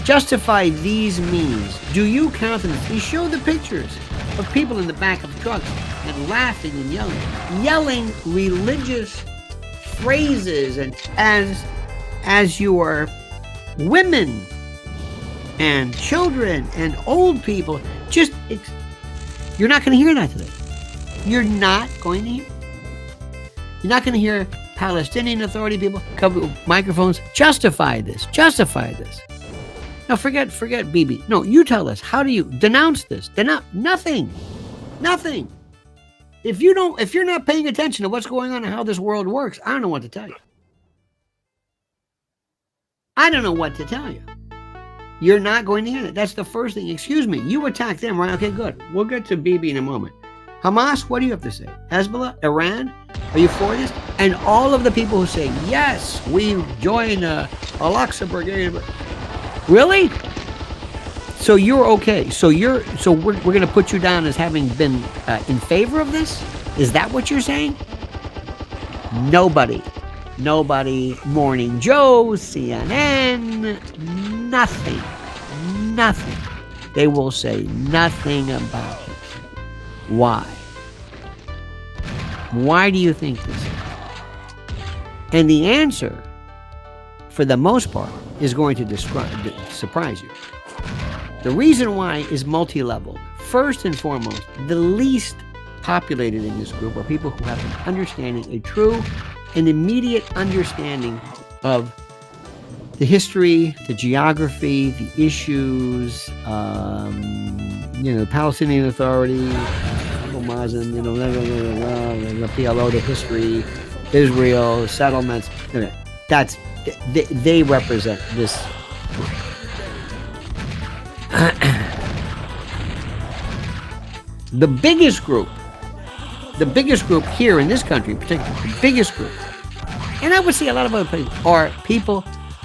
Justify these means. Do you countenance? You show the pictures of people in the back of trucks and laughing and yelling religious phrases, and as your women and children and old people, you're not going to hear that today. You're not going to hear. You're not going to hear Palestinian Authority people come with microphones. Justify this. Justify this. Now forget Bibi. No, you tell us. How do you denounce this? Nothing. If you're not paying attention to what's going on and how this world works, I don't know what to tell you. I don't know what to tell you. You're not going to hear that. That's the first thing. Excuse me. You attack them, right? Okay, good. We'll get to Bibi in a moment. Hamas, what do you have to say? Hezbollah, Iran, are you for this? And all of the people who say, yes, we join Al-Aqsa Brigade. Really? So you're okay. So we're going to put you down as having been in favor of this? Is that what you're saying? Nobody. Morning Joe, CNN, nothing. They will say nothing about it. Why? Why do you think this is? And the answer for the most part, is going to surprise you. The reason why is multi-level. First and foremost, the least populated in this group are people who have an understanding, a true and immediate understanding of the history, the geography, the issues, Palestinian Authority, Muslim, the PLO, the history, Israel, settlements. They represent this group. The biggest group here in this country in particular, the biggest group, and I would say a lot of other places, are people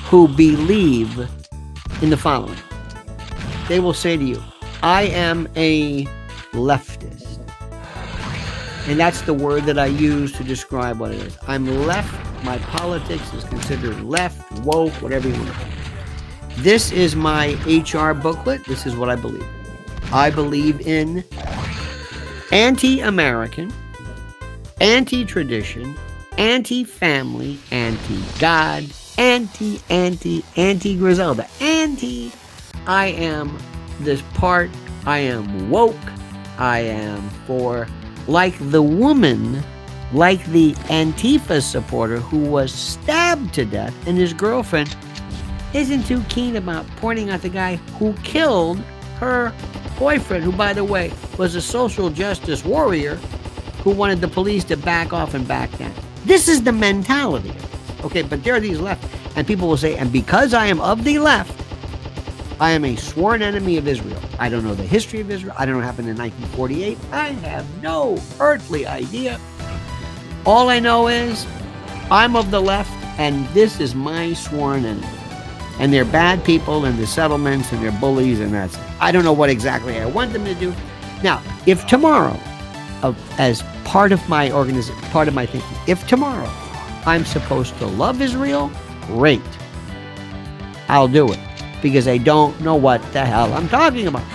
who believe in the following. They will say to you, I am a leftist. And that's the word that I use to describe what it is. I'm left. My politics is considered left, woke, whatever you want to call it. This is my HR booklet. This is what I believe in. I believe in anti-American, anti-tradition, anti-family, anti-God, anti-Griselda, I am this part, I am woke, I am for, like the woman, like the Antifa supporter who was stabbed to death, and his girlfriend isn't too keen about pointing out the guy who killed her boyfriend, who, by the way, was a social justice warrior who wanted the police to back off and back down. This is the mentality. Okay, but there are these left, and people will say, and because I am of the left, I am a sworn enemy of Israel. I don't know the history of Israel. I don't know what happened in 1948. I have no earthly idea. All I know is I'm of the left, and this is my sworn enemy. And they're bad people, and the settlements, and they're bullies, and that's it. I don't know what exactly I want them to do. Now, if tomorrow, as part of my organization, part of my thinking, if tomorrow I'm supposed to love Israel, great. I'll do it. Because I don't know what the hell I'm talking about.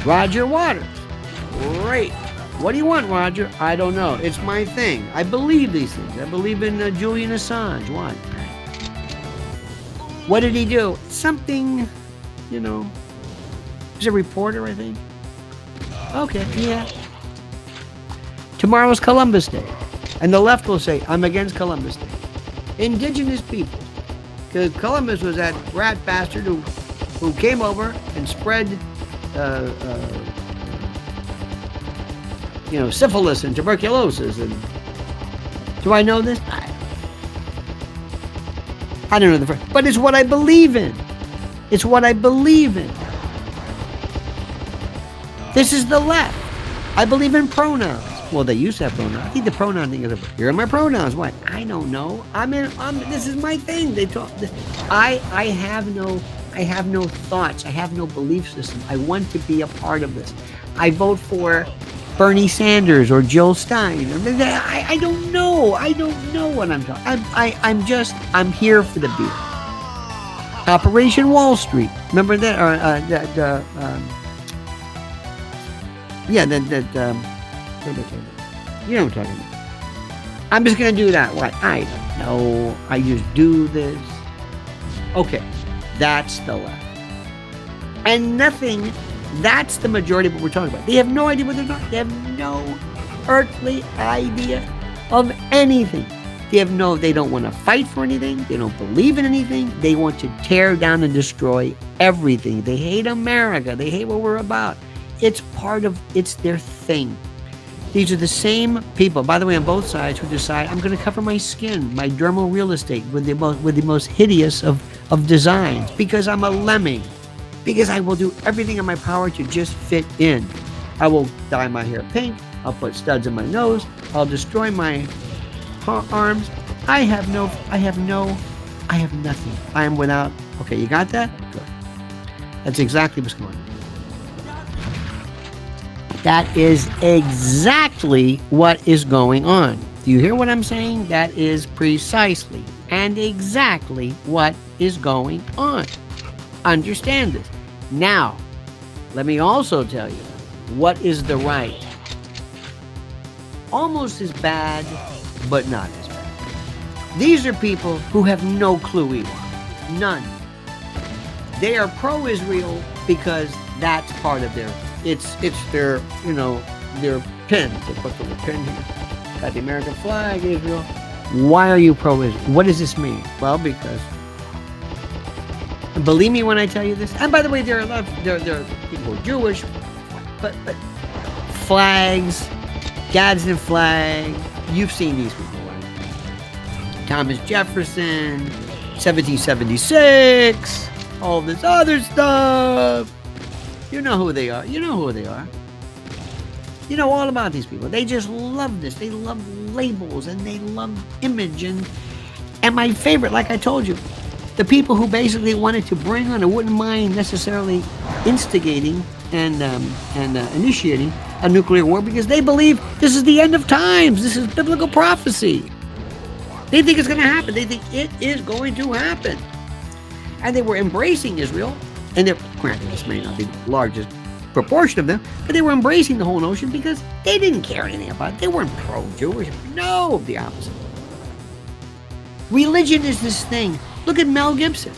Roger Waters. Great. What do you want, Roger? I don't know. It's my thing. I believe these things. I believe in Julian Assange. What? What did he do? Something, he was a reporter, I think. Okay, yeah. Tomorrow's Columbus Day. And the left will say, I'm against Columbus Day. Indigenous people. Because Columbus was that rat bastard who came over and spread, syphilis and tuberculosis. And do I know this? I don't know the first, but it's what I believe in. It's what I believe in. This is the left. I believe in pronouns. Well, they used to have pronouns. I think the pronoun thing is, here are my pronouns. What? I don't know. This is my thing. They talk. I have no thoughts. I have no belief system. I want to be a part of this. I vote for Bernie Sanders or Jill Stein. I don't know. I don't know what I'm talking. I'm here for the beer. Operation Wall Street. Remember that? You know what I'm talking about. I'm just going to do that. What? I don't know. I just do this. Okay. That's the left. And nothing, that's the majority of what we're talking about. They have no idea what they're talking about. They have no earthly idea of anything. They don't want to fight for anything. They don't believe in anything. They want to tear down and destroy everything. They hate America. They hate what we're about. It's their thing. These are the same people, by the way, on both sides, who decide, I'm going to cover my skin, my dermal real estate, with the most hideous of designs, because I'm a lemming, because I will do everything in my power to just fit in. I will dye my hair pink. I'll put studs in my nose. I'll destroy my arms. I have nothing. I am without. Okay, you got that? Good. That's exactly what's going on. That is exactly what is going on. Do you hear what I'm saying? That is precisely and exactly what is going on. Understand this. Now, let me also tell you what is the right. Almost as bad, but not as bad. These are people who have no clue either. None. They are pro-Israel because that's part of their, it's their, their pin. They put the pin here. Got the American flag, Israel. Why are you pro-Israel? What does this mean? Well, because, believe me when I tell you this, and by the way, there are a lot of, there are people who are Jewish, but flags, Gadsden flag, you've seen these people, right? Thomas Jefferson, 1776, all this other stuff. You know who they are. You know who they are. You know all about these people. They just love this. They love labels and they love image. And my favorite, like I told you, the people who basically wanted to bring on, or wouldn't mind necessarily instigating and initiating a nuclear war because they believe this is the end of times. This is biblical prophecy. They think it's going to happen. They think it is going to happen. And they were embracing Israel. And they're, granted, this may not be the largest proportion of them, but they were embracing the whole notion because they didn't care anything about it. They weren't pro-Jewish. No, the opposite. Religion is this thing. Look at Mel Gibson.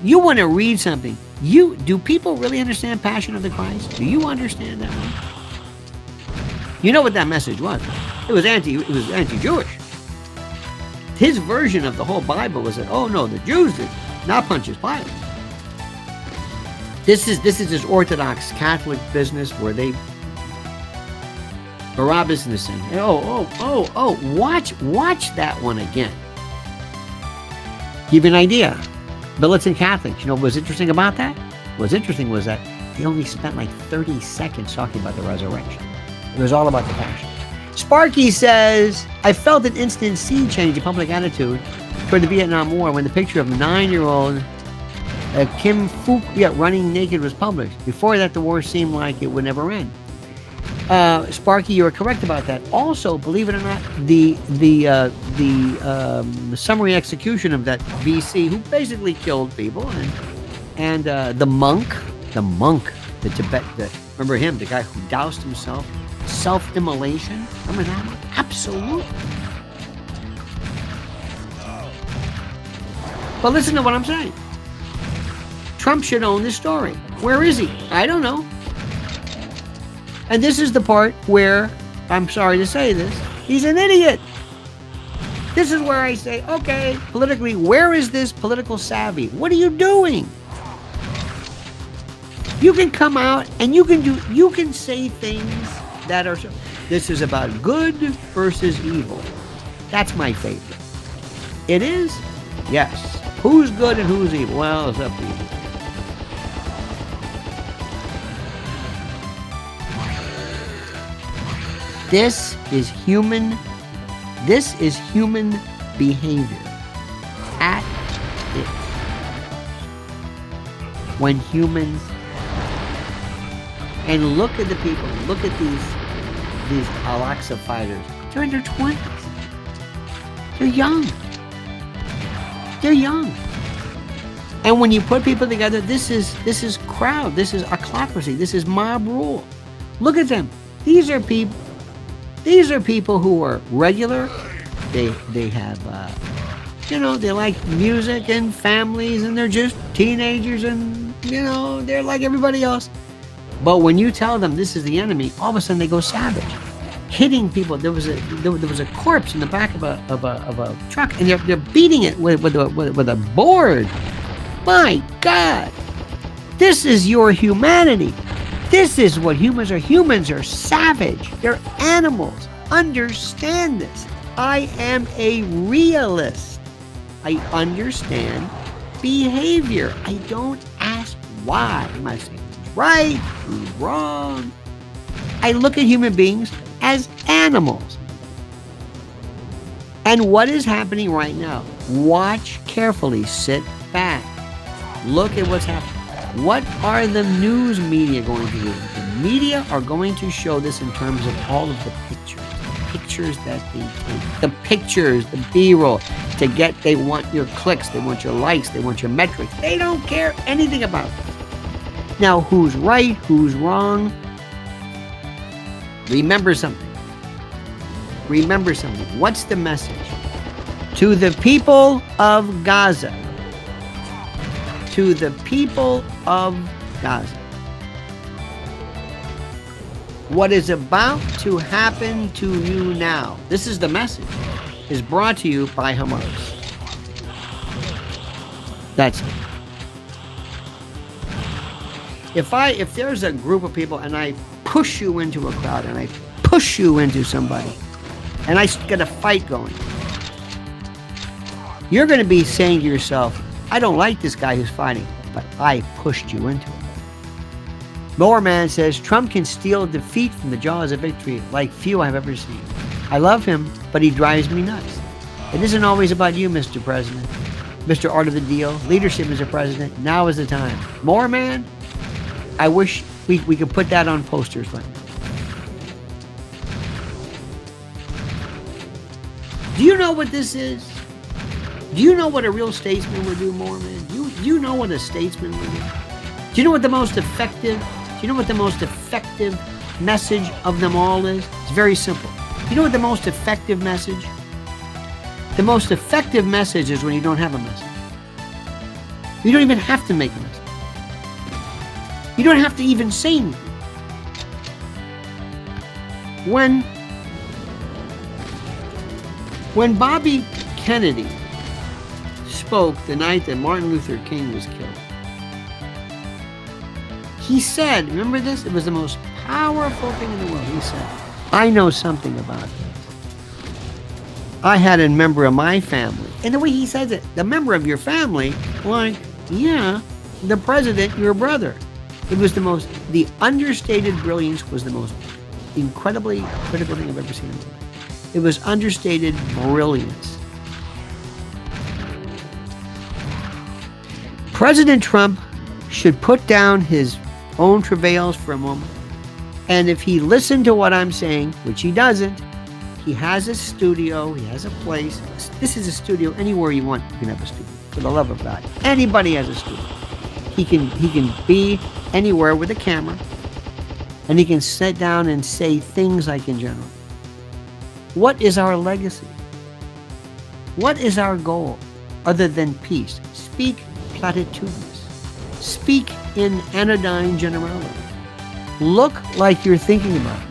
You want to read something. Do people really understand Passion of the Christ? Do you understand that one? You know what that message was. It was anti-Jewish. His version of the whole Bible was that, oh no, the Jews did not Pontius Pilate. This is this Orthodox Catholic business where they Barabbas and the sin. Watch that one again. Give you an idea. Militant Catholics, you know what was interesting about that? What's interesting was that they only spent like 30 seconds talking about the resurrection. It was all about the passion. Sparky says, I felt an instant sea change in public attitude toward the Vietnam War when the picture of 9-year-old Kim Phuc running naked was published. Before that, the war seemed like it would never end. Sparky, you're correct about that. Also, believe it or not, the summary execution of that VC, who basically killed people, and the monk, the Tibet, remember him, the guy who doused himself, self-immolation. Remember that one? Absolutely. But listen to what I'm saying. Trump should own this story. Where is he? I don't know. And this is the part where, I'm sorry to say this, he's an idiot. This is where I say, okay, politically, where is this political savvy? What are you doing? You can come out and you can say things that are, this is about good versus evil. That's my favorite. It is? Yes. Who's good and who's evil? Well, it's up to you. This is human behavior at its. When humans, and look at the people, look at these Al-Aqsa fighters. They're in their 20s. They're young. They're young. And when you put people together, this is crowd, this is autocracy, this is mob rule. Look at them. These are people who are regular. They have, they like music and families, and they're just teenagers, and, they're like everybody else. But when you tell them this is the enemy, all of a sudden they go savage, hitting people. There was a corpse in the back of a truck, and they're beating it with a board. My God, this is your humanity. This is what humans are. Humans are savage. They're animals. Understand this. I am a realist. I understand behavior. I don't ask why. Am I saying who's right? Who's wrong? I look at human beings as animals. And what is happening right now? Watch carefully. Sit back. Look at what's happening. What are the news media going to do? The media are going to show this in terms of all of the pictures that they take. The pictures, the B-roll. They want your clicks, they want your likes, they want your metrics. They don't care anything about this. Now, who's right, who's wrong? Remember something. remember something. What's the message? To the people of Gaza. To the people of Gaza. What is about to happen to you now, this is the message, is brought to you by Hamas. That's it. If there's a group of people and I push you into a crowd and I push you into somebody and I get a fight going, you're going to be saying to yourself, I don't like this guy who's fighting, but I pushed you into it. Moorman says, Trump can steal defeat from the jaws of victory like few I've ever seen. I love him, but he drives me nuts. It isn't always about you, Mr. President. Mr. Art of the Deal, leadership, Mr. President, now is the time. Moorman, I wish we could put that on posters right now. Do you know what this is? Do you know what a real statesman would do, Moorman? Do you know what a statesman would do? Do you know what the most effective message of them all is? It's very simple. You know what the most effective message? The most effective message is when you don't have a message. You don't even have to make a message. You don't have to even say anything. When Bobby Kennedy spoke the night that Martin Luther King was killed, he said, remember this? It was the most powerful thing in the world. He said, I know something about this. I had a member of my family. And the way he says it, the member of your family, like, yeah, the president, your brother. It was the understated brilliance was the most incredibly critical thing I've ever seen in my life. It was understated brilliance. President Trump should put down his own travails for a moment. And if he listened to what I'm saying, which he doesn't, he has a studio, he has a place. This is a studio. Anywhere you want, you can have a studio. For the love of God. Anybody has a studio. He can be anywhere with a camera, and he can sit down and say things like in general. What is our legacy? What is our goal other than peace? Speak platitudinous. Speak in anodyne generality. Look like you're thinking about it.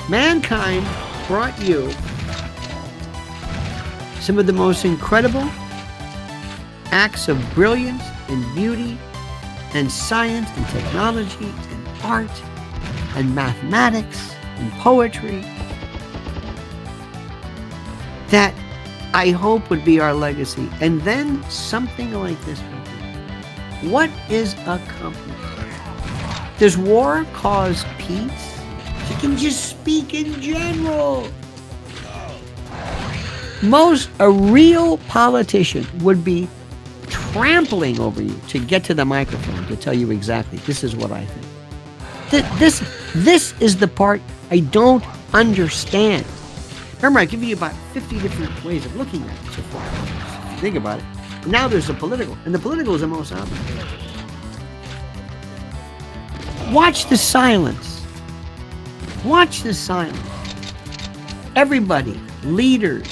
Mankind brought you some of the most incredible acts of brilliance and beauty and science and technology and art and mathematics and poetry that I hope would be our legacy. And then something like this. What is accomplished? Does war cause peace? You can just speak in general. A real politician would be trampling over you to get to the microphone to tell you exactly, this is what I think. This is the part I don't understand. Remember, I've given you about 50 different ways of looking at it so far. If you think about it. Now there's the political, and the political is the most obvious. Watch the silence. Watch the silence. Everybody, leaders.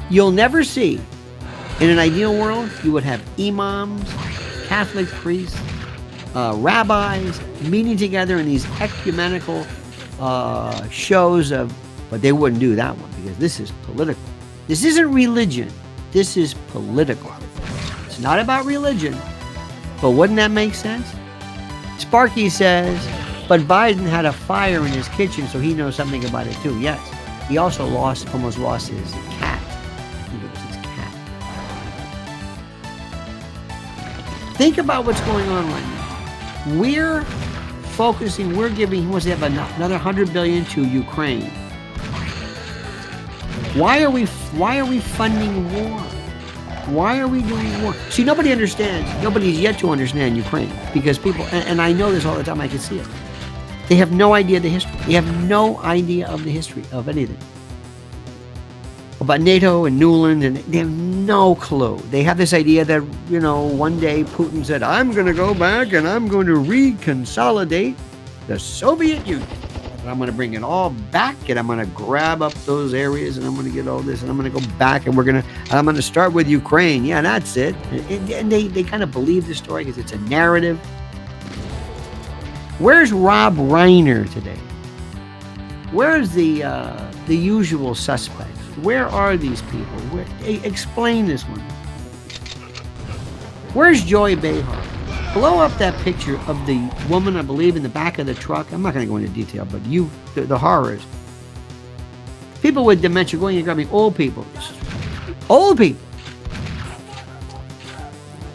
You'll never see, in an ideal world, you would have imams, Catholic priests, rabbis meeting together in these ecumenical shows of, but they wouldn't do that one because this is political. This isn't religion. This is political. It's not about religion, but wouldn't that make sense? Sparky says, but Biden had a fire in his kitchen, so he knows something about it too. Yes, he also almost lost his cat. I think it was his cat. Think about what's going on right now. We're giving, he wants to have another $100 billion to Ukraine. Why are we funding war? Why are we doing war? See, nobody understands. Nobody's yet to understand Ukraine because people, and I know this all the time, I can see it. They have no idea the history. They have no idea of the history of anything. About NATO and Newland, and they have no clue. They have this idea that, one day Putin said, I'm going to go back and I'm going to reconsolidate the Soviet Union. And I'm going to bring it all back, and I'm going to grab up those areas, and I'm going to get all this, and I'm going to go back, and I'm going to start with Ukraine. Yeah, that's it. And they kind of believe the story because it's a narrative. Where's Rob Reiner today? Where's the usual suspects? Where are these people? Explain this one. Where's Joy Behar? Blow up that picture of the woman, I believe, in the back of the truck. I'm not going to go into detail, but the horrors. People with dementia going and grabbing old people. Old people.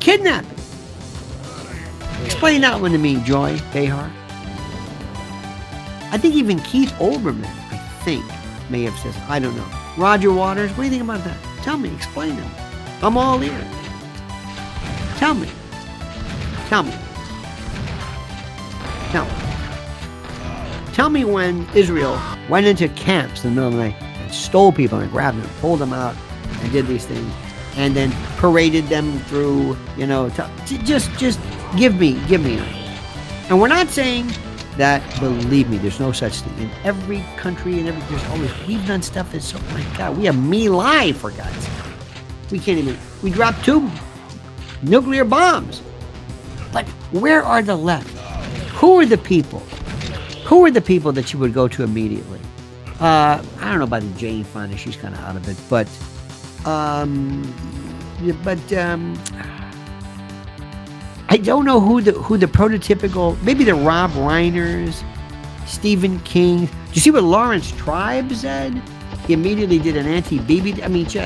Kidnapping. Explain that one to me, Joy Behar. I think even Keith Olbermann, may have said, I don't know. Roger Waters, what do you think about that? Tell me, explain it. I'm all ears. Tell me. Tell me. Tell me. Tell me when Israel went into camps in the middle of the night and stole people and grabbed them, pulled them out, and did these things, and then paraded them through, just give me. And we're not saying that, believe me, there's no such thing. In every country, there's always, we've done stuff that's, oh my God, we have Me Live, for God's sake. We dropped 2 nuclear bombs. But where are the left? Who are the people? Who are the people that you would go to immediately? I don't know about the Jane Fonda. She's kind of out of it. But I don't know who the prototypical, maybe the Rob Reiners, Stephen King. Do you see what Lawrence Tribe said? He immediately did an anti-BB.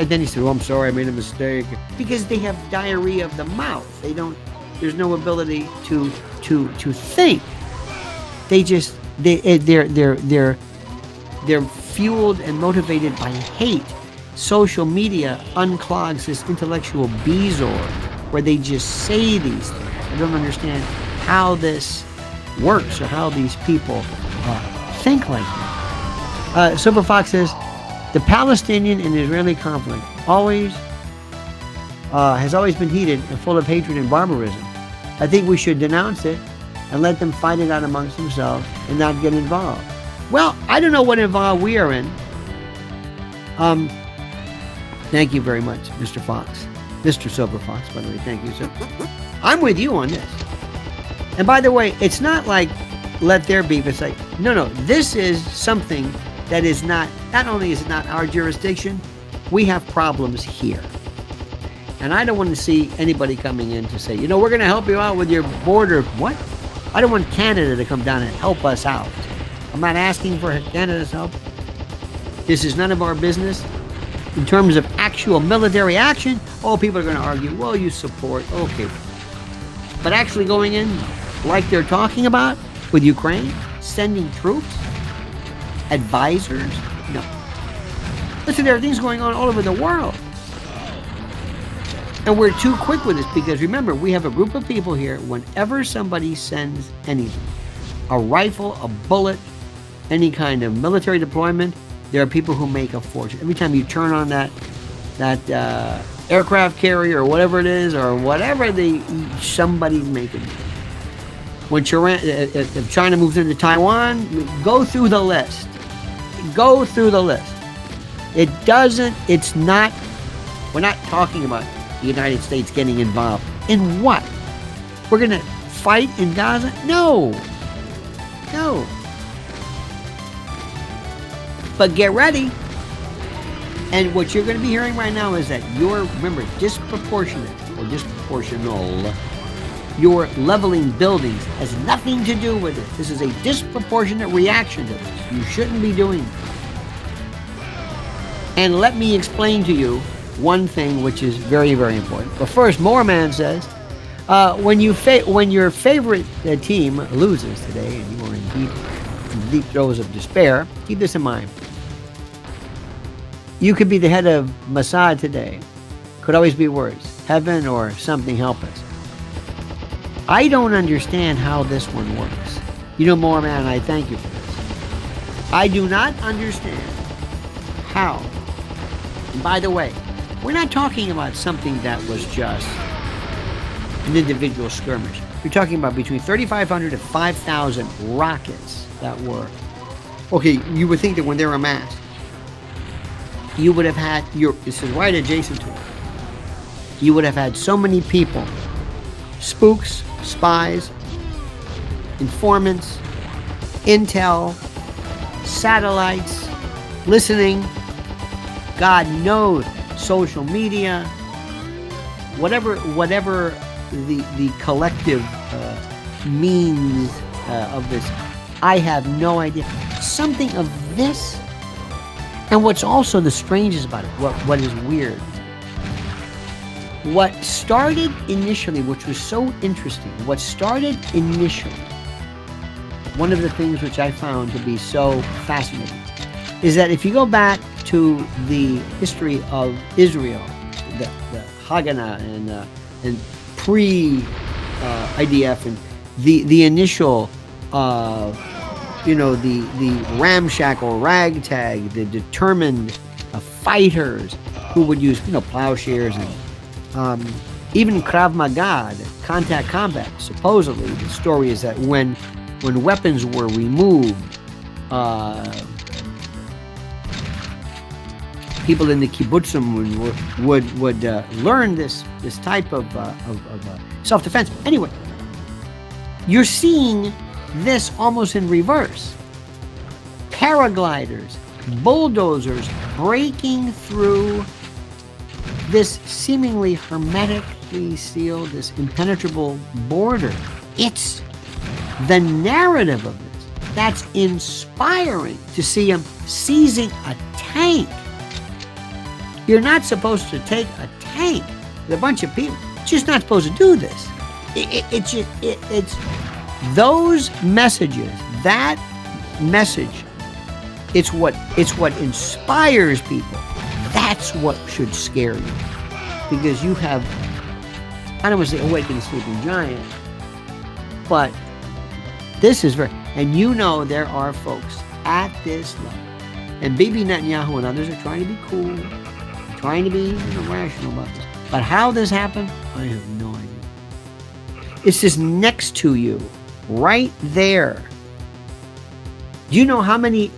Then he said, "Oh, I'm sorry, I made a mistake." Because they have diarrhea of the mouth. There's no ability to think. They're fueled and motivated by hate. Social media unclogs this intellectual bezoar where they just say these things. I don't understand how this works or how these people think like that. Silver Fox says, the Palestinian and Israeli conflict has always been heated and full of hatred and barbarism. I think we should denounce it and let them fight it out amongst themselves and not get involved. Well, I don't know what involved we are in. Thank you very much, Mr. Fox. Mr. Silver Fox, by the way. Thank you, sir. I'm with you on this. And by the way, it's not like let there be, but it's like, no, this is something that is not only is it not our jurisdiction, we have problems here. And I don't want to see anybody coming in to say, we're going to help you out with your border. What? I don't want Canada to come down and help us out. I'm not asking for Canada's help. This is none of our business. In terms of actual military action, people are going to argue, well, you support, okay. But actually going in, like they're talking about, with Ukraine, sending troops, advisors, no. Listen, there are things going on all over the world. And we're too quick with this because remember, we have a group of people here, whenever somebody sends anything, a rifle, a bullet, any kind of military deployment, there are people who make a fortune. Every time you turn on that aircraft carrier or whatever it is, or whatever somebody's making. When if China moves into Taiwan, go through the list. Go through the list. We're not talking about the United States getting involved. In what? We're going to fight in Gaza? No. But get ready. And what you're going to be hearing right now is that remember, disproportionate or disproportional, your leveling buildings has nothing to do with it. This is a disproportionate reaction to this. You shouldn't be doing it. And let me explain to you one thing which is very, very important. But first, Moorman says, when your favorite team loses today and you are in deep throes of despair, keep this in mind. You could be the head of Mossad today. Could always be worse. Heaven or something help us. I don't understand how this one works. Moorman, I thank you for this. I do not understand how. And by the way, we're not talking about something that was just an individual skirmish. We're talking about between 3,500 to 5,000 rockets that were Okay, you would think that when they're amassed, you would have had this is right adjacent to it. You would have had so many people, spooks, spies, informants, intel, satellites, listening, God knows, social media, whatever the collective means of this. I have no idea. Something of this. And what's also the strangest about it, what is weird, what started initially, which was so interesting, what started initially, one of the things which I found to be so fascinating, is that if you go back to the history of Israel, the Haganah and pre-IDF and the initial the ramshackle, ragtag, the determined fighters who would use, plowshares and even Krav Maga, contact combat. Supposedly, the story is that when weapons were removed, people in the kibbutzim would learn this type of self-defense. Anyway, you're seeing this almost in reverse. Paragliders, bulldozers breaking through this seemingly hermetically sealed, this impenetrable border. It's the narrative of this that's inspiring to see them seizing a tank. You're not supposed to take a tank with a bunch of people. You're just not supposed to do this. It's those messages, that message, it's what inspires people. That's what should scare you. Because you have, I don't want to say awakened sleeping giant, but this is very, and there are folks at this level. And Bibi Netanyahu and others are trying to be cool, trying to be rational about this. But how this happened, I have no idea. It's just next to you. Right there. Do you know how many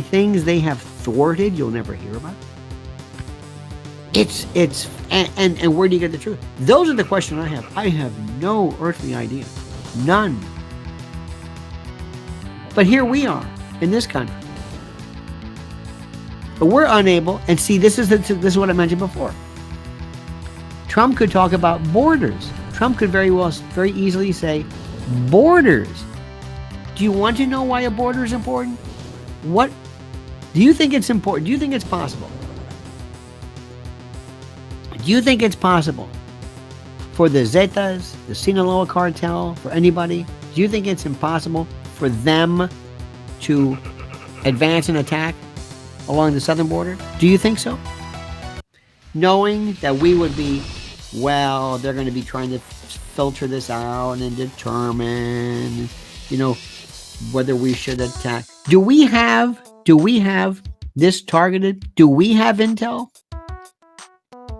things they have thwarted you'll never hear about? And where do you get the truth? Those are the questions I have. I have no earthly idea. None. But here we are in this country. But we're unable, and see, this is what I mentioned before. Trump could talk about borders. Trump could very easily say, borders. Do you want to know why a border is important? What do you think it's important? Do you think it's possible? Do you think it's possible for the Zetas, the Sinaloa cartel, for anybody? Do you think it's impossible for them to advance and attack along the southern border? Do you think so? Knowing that we would be, they're going to be trying to filter this out and determine, whether we should attack. Do we have this targeted? Do we have intel?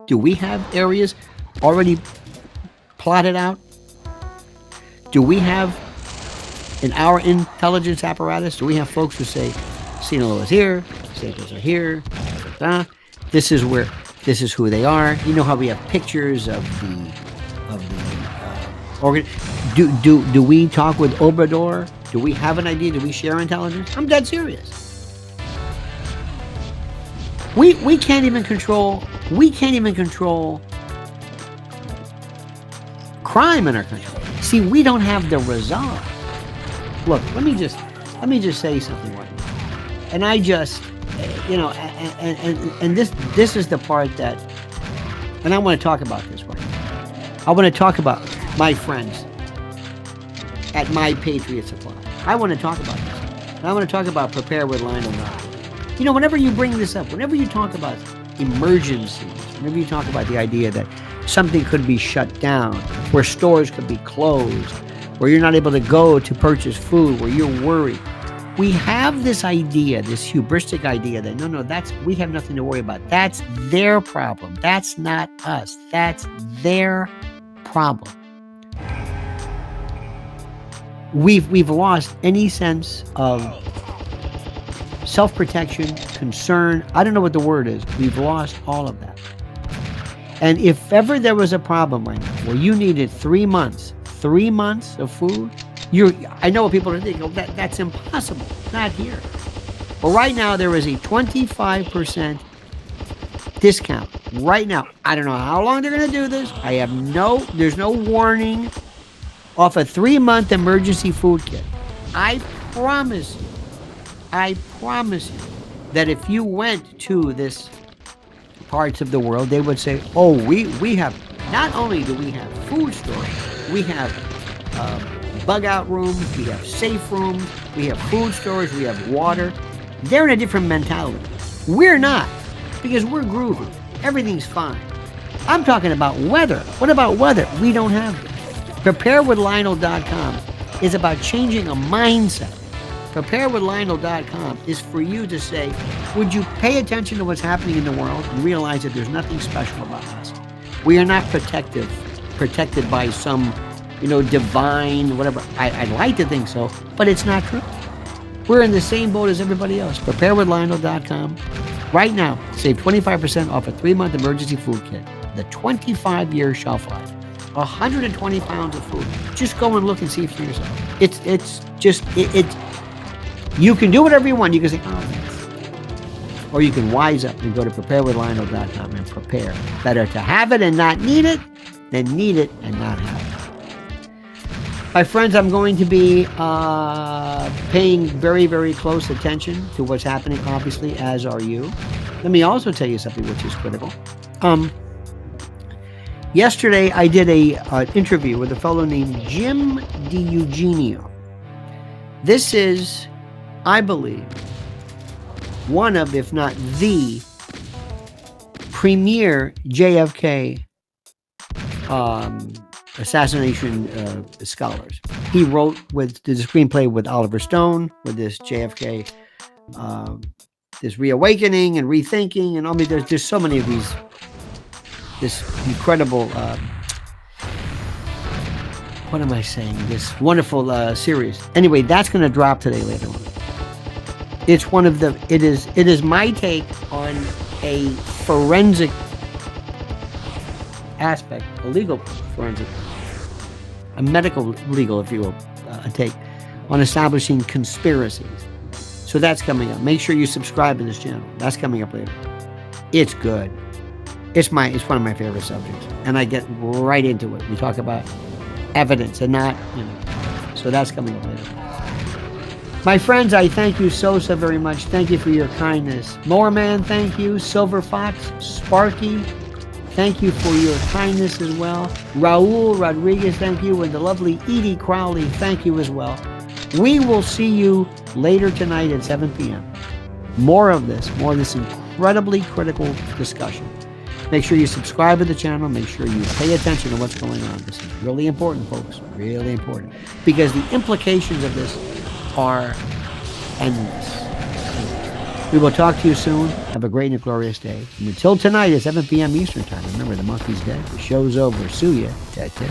Do we have areas already plotted out? Do we have in our intelligence apparatus, do we have folks who say, Sinaloa is here, Zetas are here, this is who they are. You know how we have pictures of the organ. Do we talk with Obrador? Do we have an idea? Do we share intelligence? I'm dead serious. We can't even control crime in our country. See, we don't have the resolve. Look, let me just say something right now. And I just, and this is the part that, and I want to talk about this right now. I want to talk about my friends at My Patriot Supply. I want to talk about this. And I want to talk about Prepare with Lionel Nod. Whenever you bring this up, whenever you talk about emergencies, whenever you talk about the idea that something could be shut down, where stores could be closed, where you're not able to go to purchase food, where you're worried, we have this idea, this hubristic idea that we have nothing to worry about. That's their problem. That's not us. That's their problem. We've lost any sense of self-protection, concern. I don't know what the word is. We've lost all of that. And if ever there was a problem right now where you needed 3 months of food, I know what people are thinking, that's impossible. Not here. But right now there is a 25% discount. Right now. I don't know how long they're going to do this. There's no warning off a 3-month emergency food kit. I promise you that if you went to this parts of the world, they would say, oh, we have, not only do we have food storage, we have bug out rooms, we have safe rooms, we have food storage, we have water. They're in a different mentality. We're not, because we're groovy. Everything's fine. I'm talking about weather. What about weather? We don't have this. PrepareWithLionel.com is about changing a mindset. PrepareWithLionel.com is for you to say, would you pay attention to what's happening in the world and realize that there's nothing special about us? We are not protected by some, divine, whatever. I'd like to think so, but it's not true. We're in the same boat as everybody else. PrepareWithLionel.com. Right now, save 25% off a 3-month emergency food kit. The 25-year shelf life. 120 pounds of food. Just go and look and see for yourself. You can do whatever you want. You can say, yes. Or you can wise up and go to preparewithlionel.com and prepare. Better to have it and not need it than need it and not have it. My friends, I'm going to be paying very, very close attention to what's happening, obviously, as are you. Let me also tell you something which is critical. Yesterday, I did an interview with a fellow named Jim DiEugenio. This is, I believe, one of, if not the premier JFK assassination scholars. He wrote the screenplay with Oliver Stone, with this JFK, this reawakening and rethinking, and there's so many of these. This incredible, this wonderful series. Anyway, that's going to drop today later on. It is my take on a forensic aspect, a legal forensic, a medical legal, if you will, a take on establishing conspiracies. So that's coming up. Make sure you subscribe to this channel. That's coming up later. It's good. It's one of my favorite subjects, and I get right into it. We talk about evidence and not, so that's coming up later. My friends, I thank you so very much. Thank you for your kindness. Moorman, thank you. Silver Fox, Sparky, thank you for your kindness as well. Raul Rodriguez, thank you. And the lovely Edie Crowley, thank you as well. We will see you later tonight at 7 p.m. More of this incredibly critical discussion. Make sure you subscribe to the channel. Make sure you pay attention to what's going on. This is really important, folks. Really important. Because the implications of this are endless. We will talk to you soon. Have a great and glorious day. And until tonight at 7 p.m. Eastern Time, remember, the monkey's dead. The show's over. Sue ya. Ta-ta.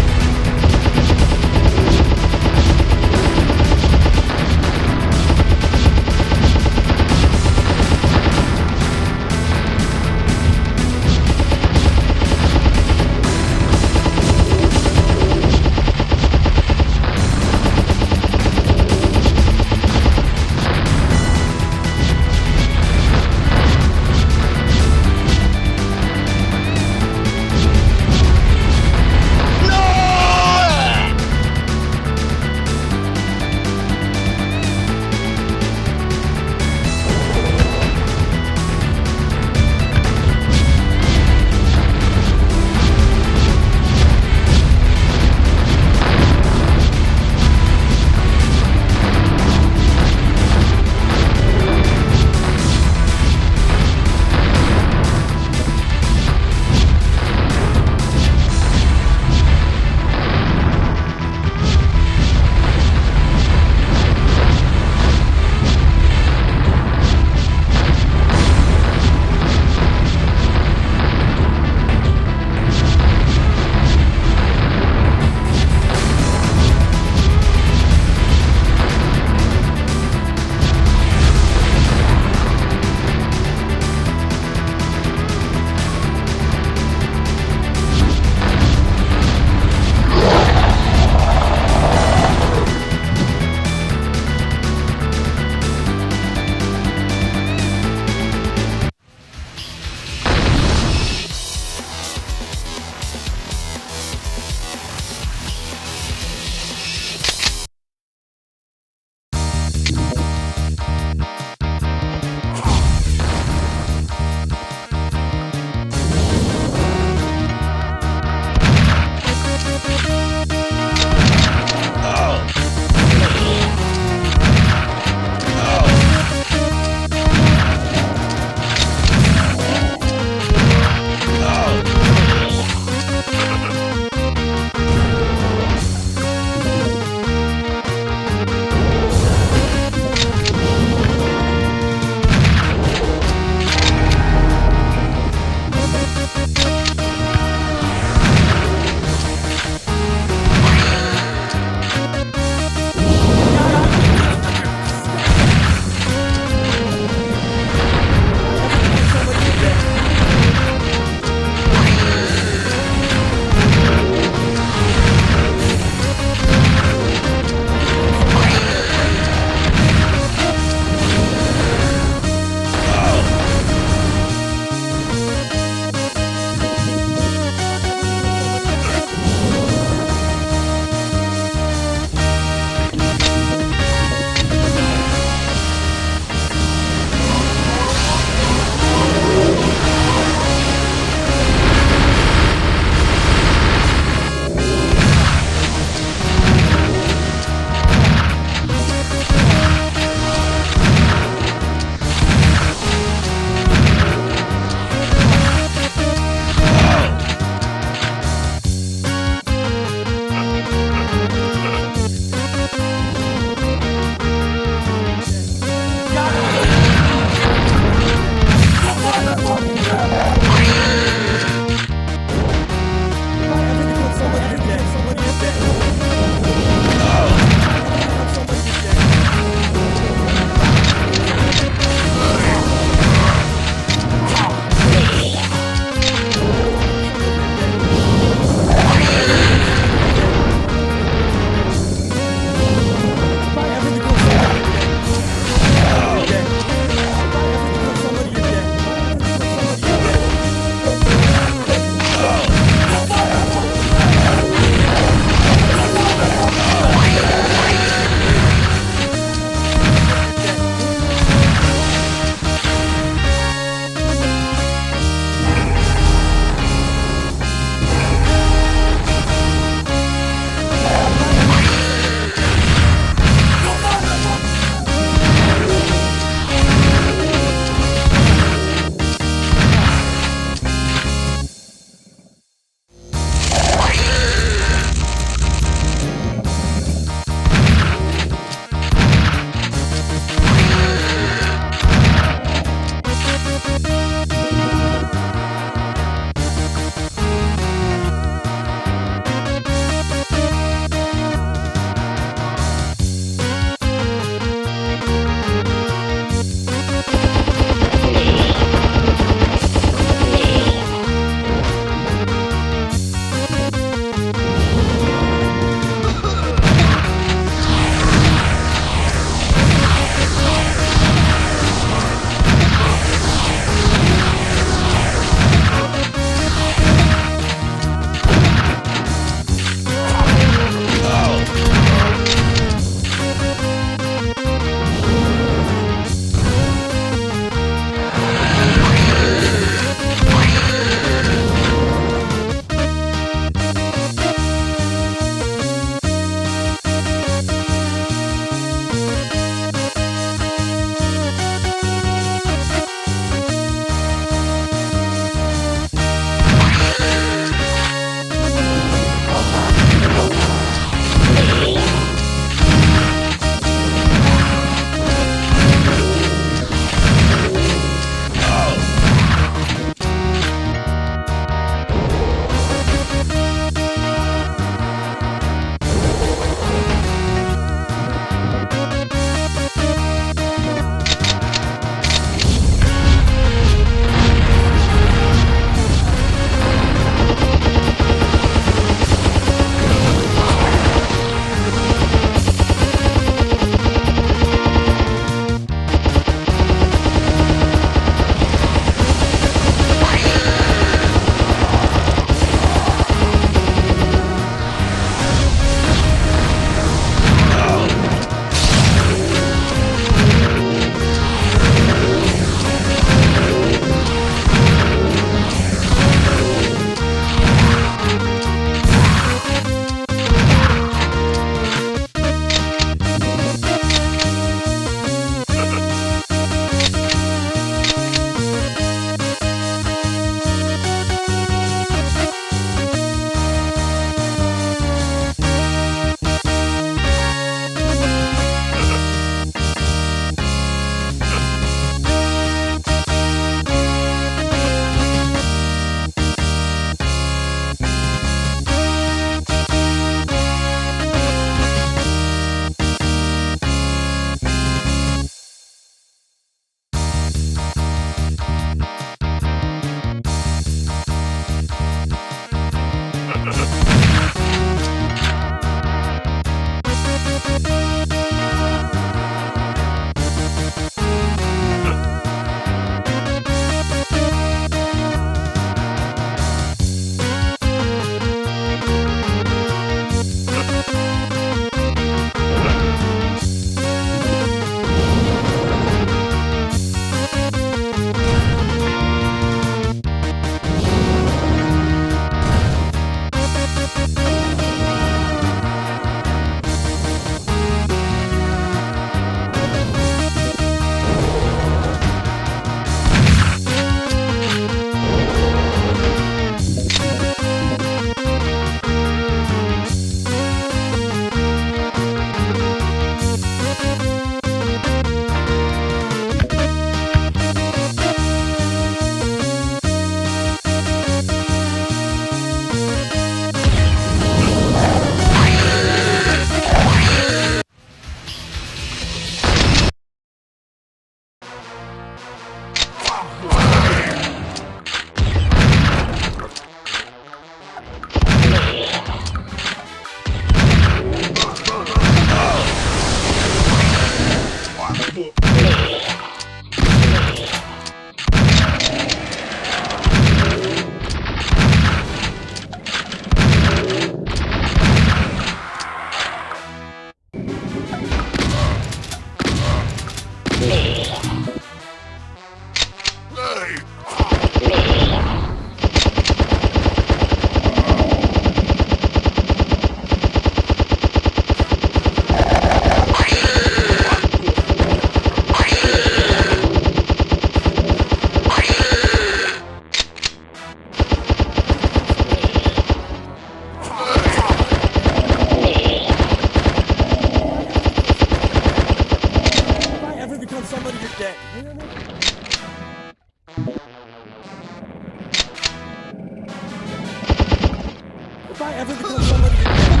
I ever become somebody, you're dead.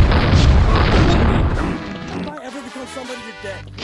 If I ever become somebody, you're dead.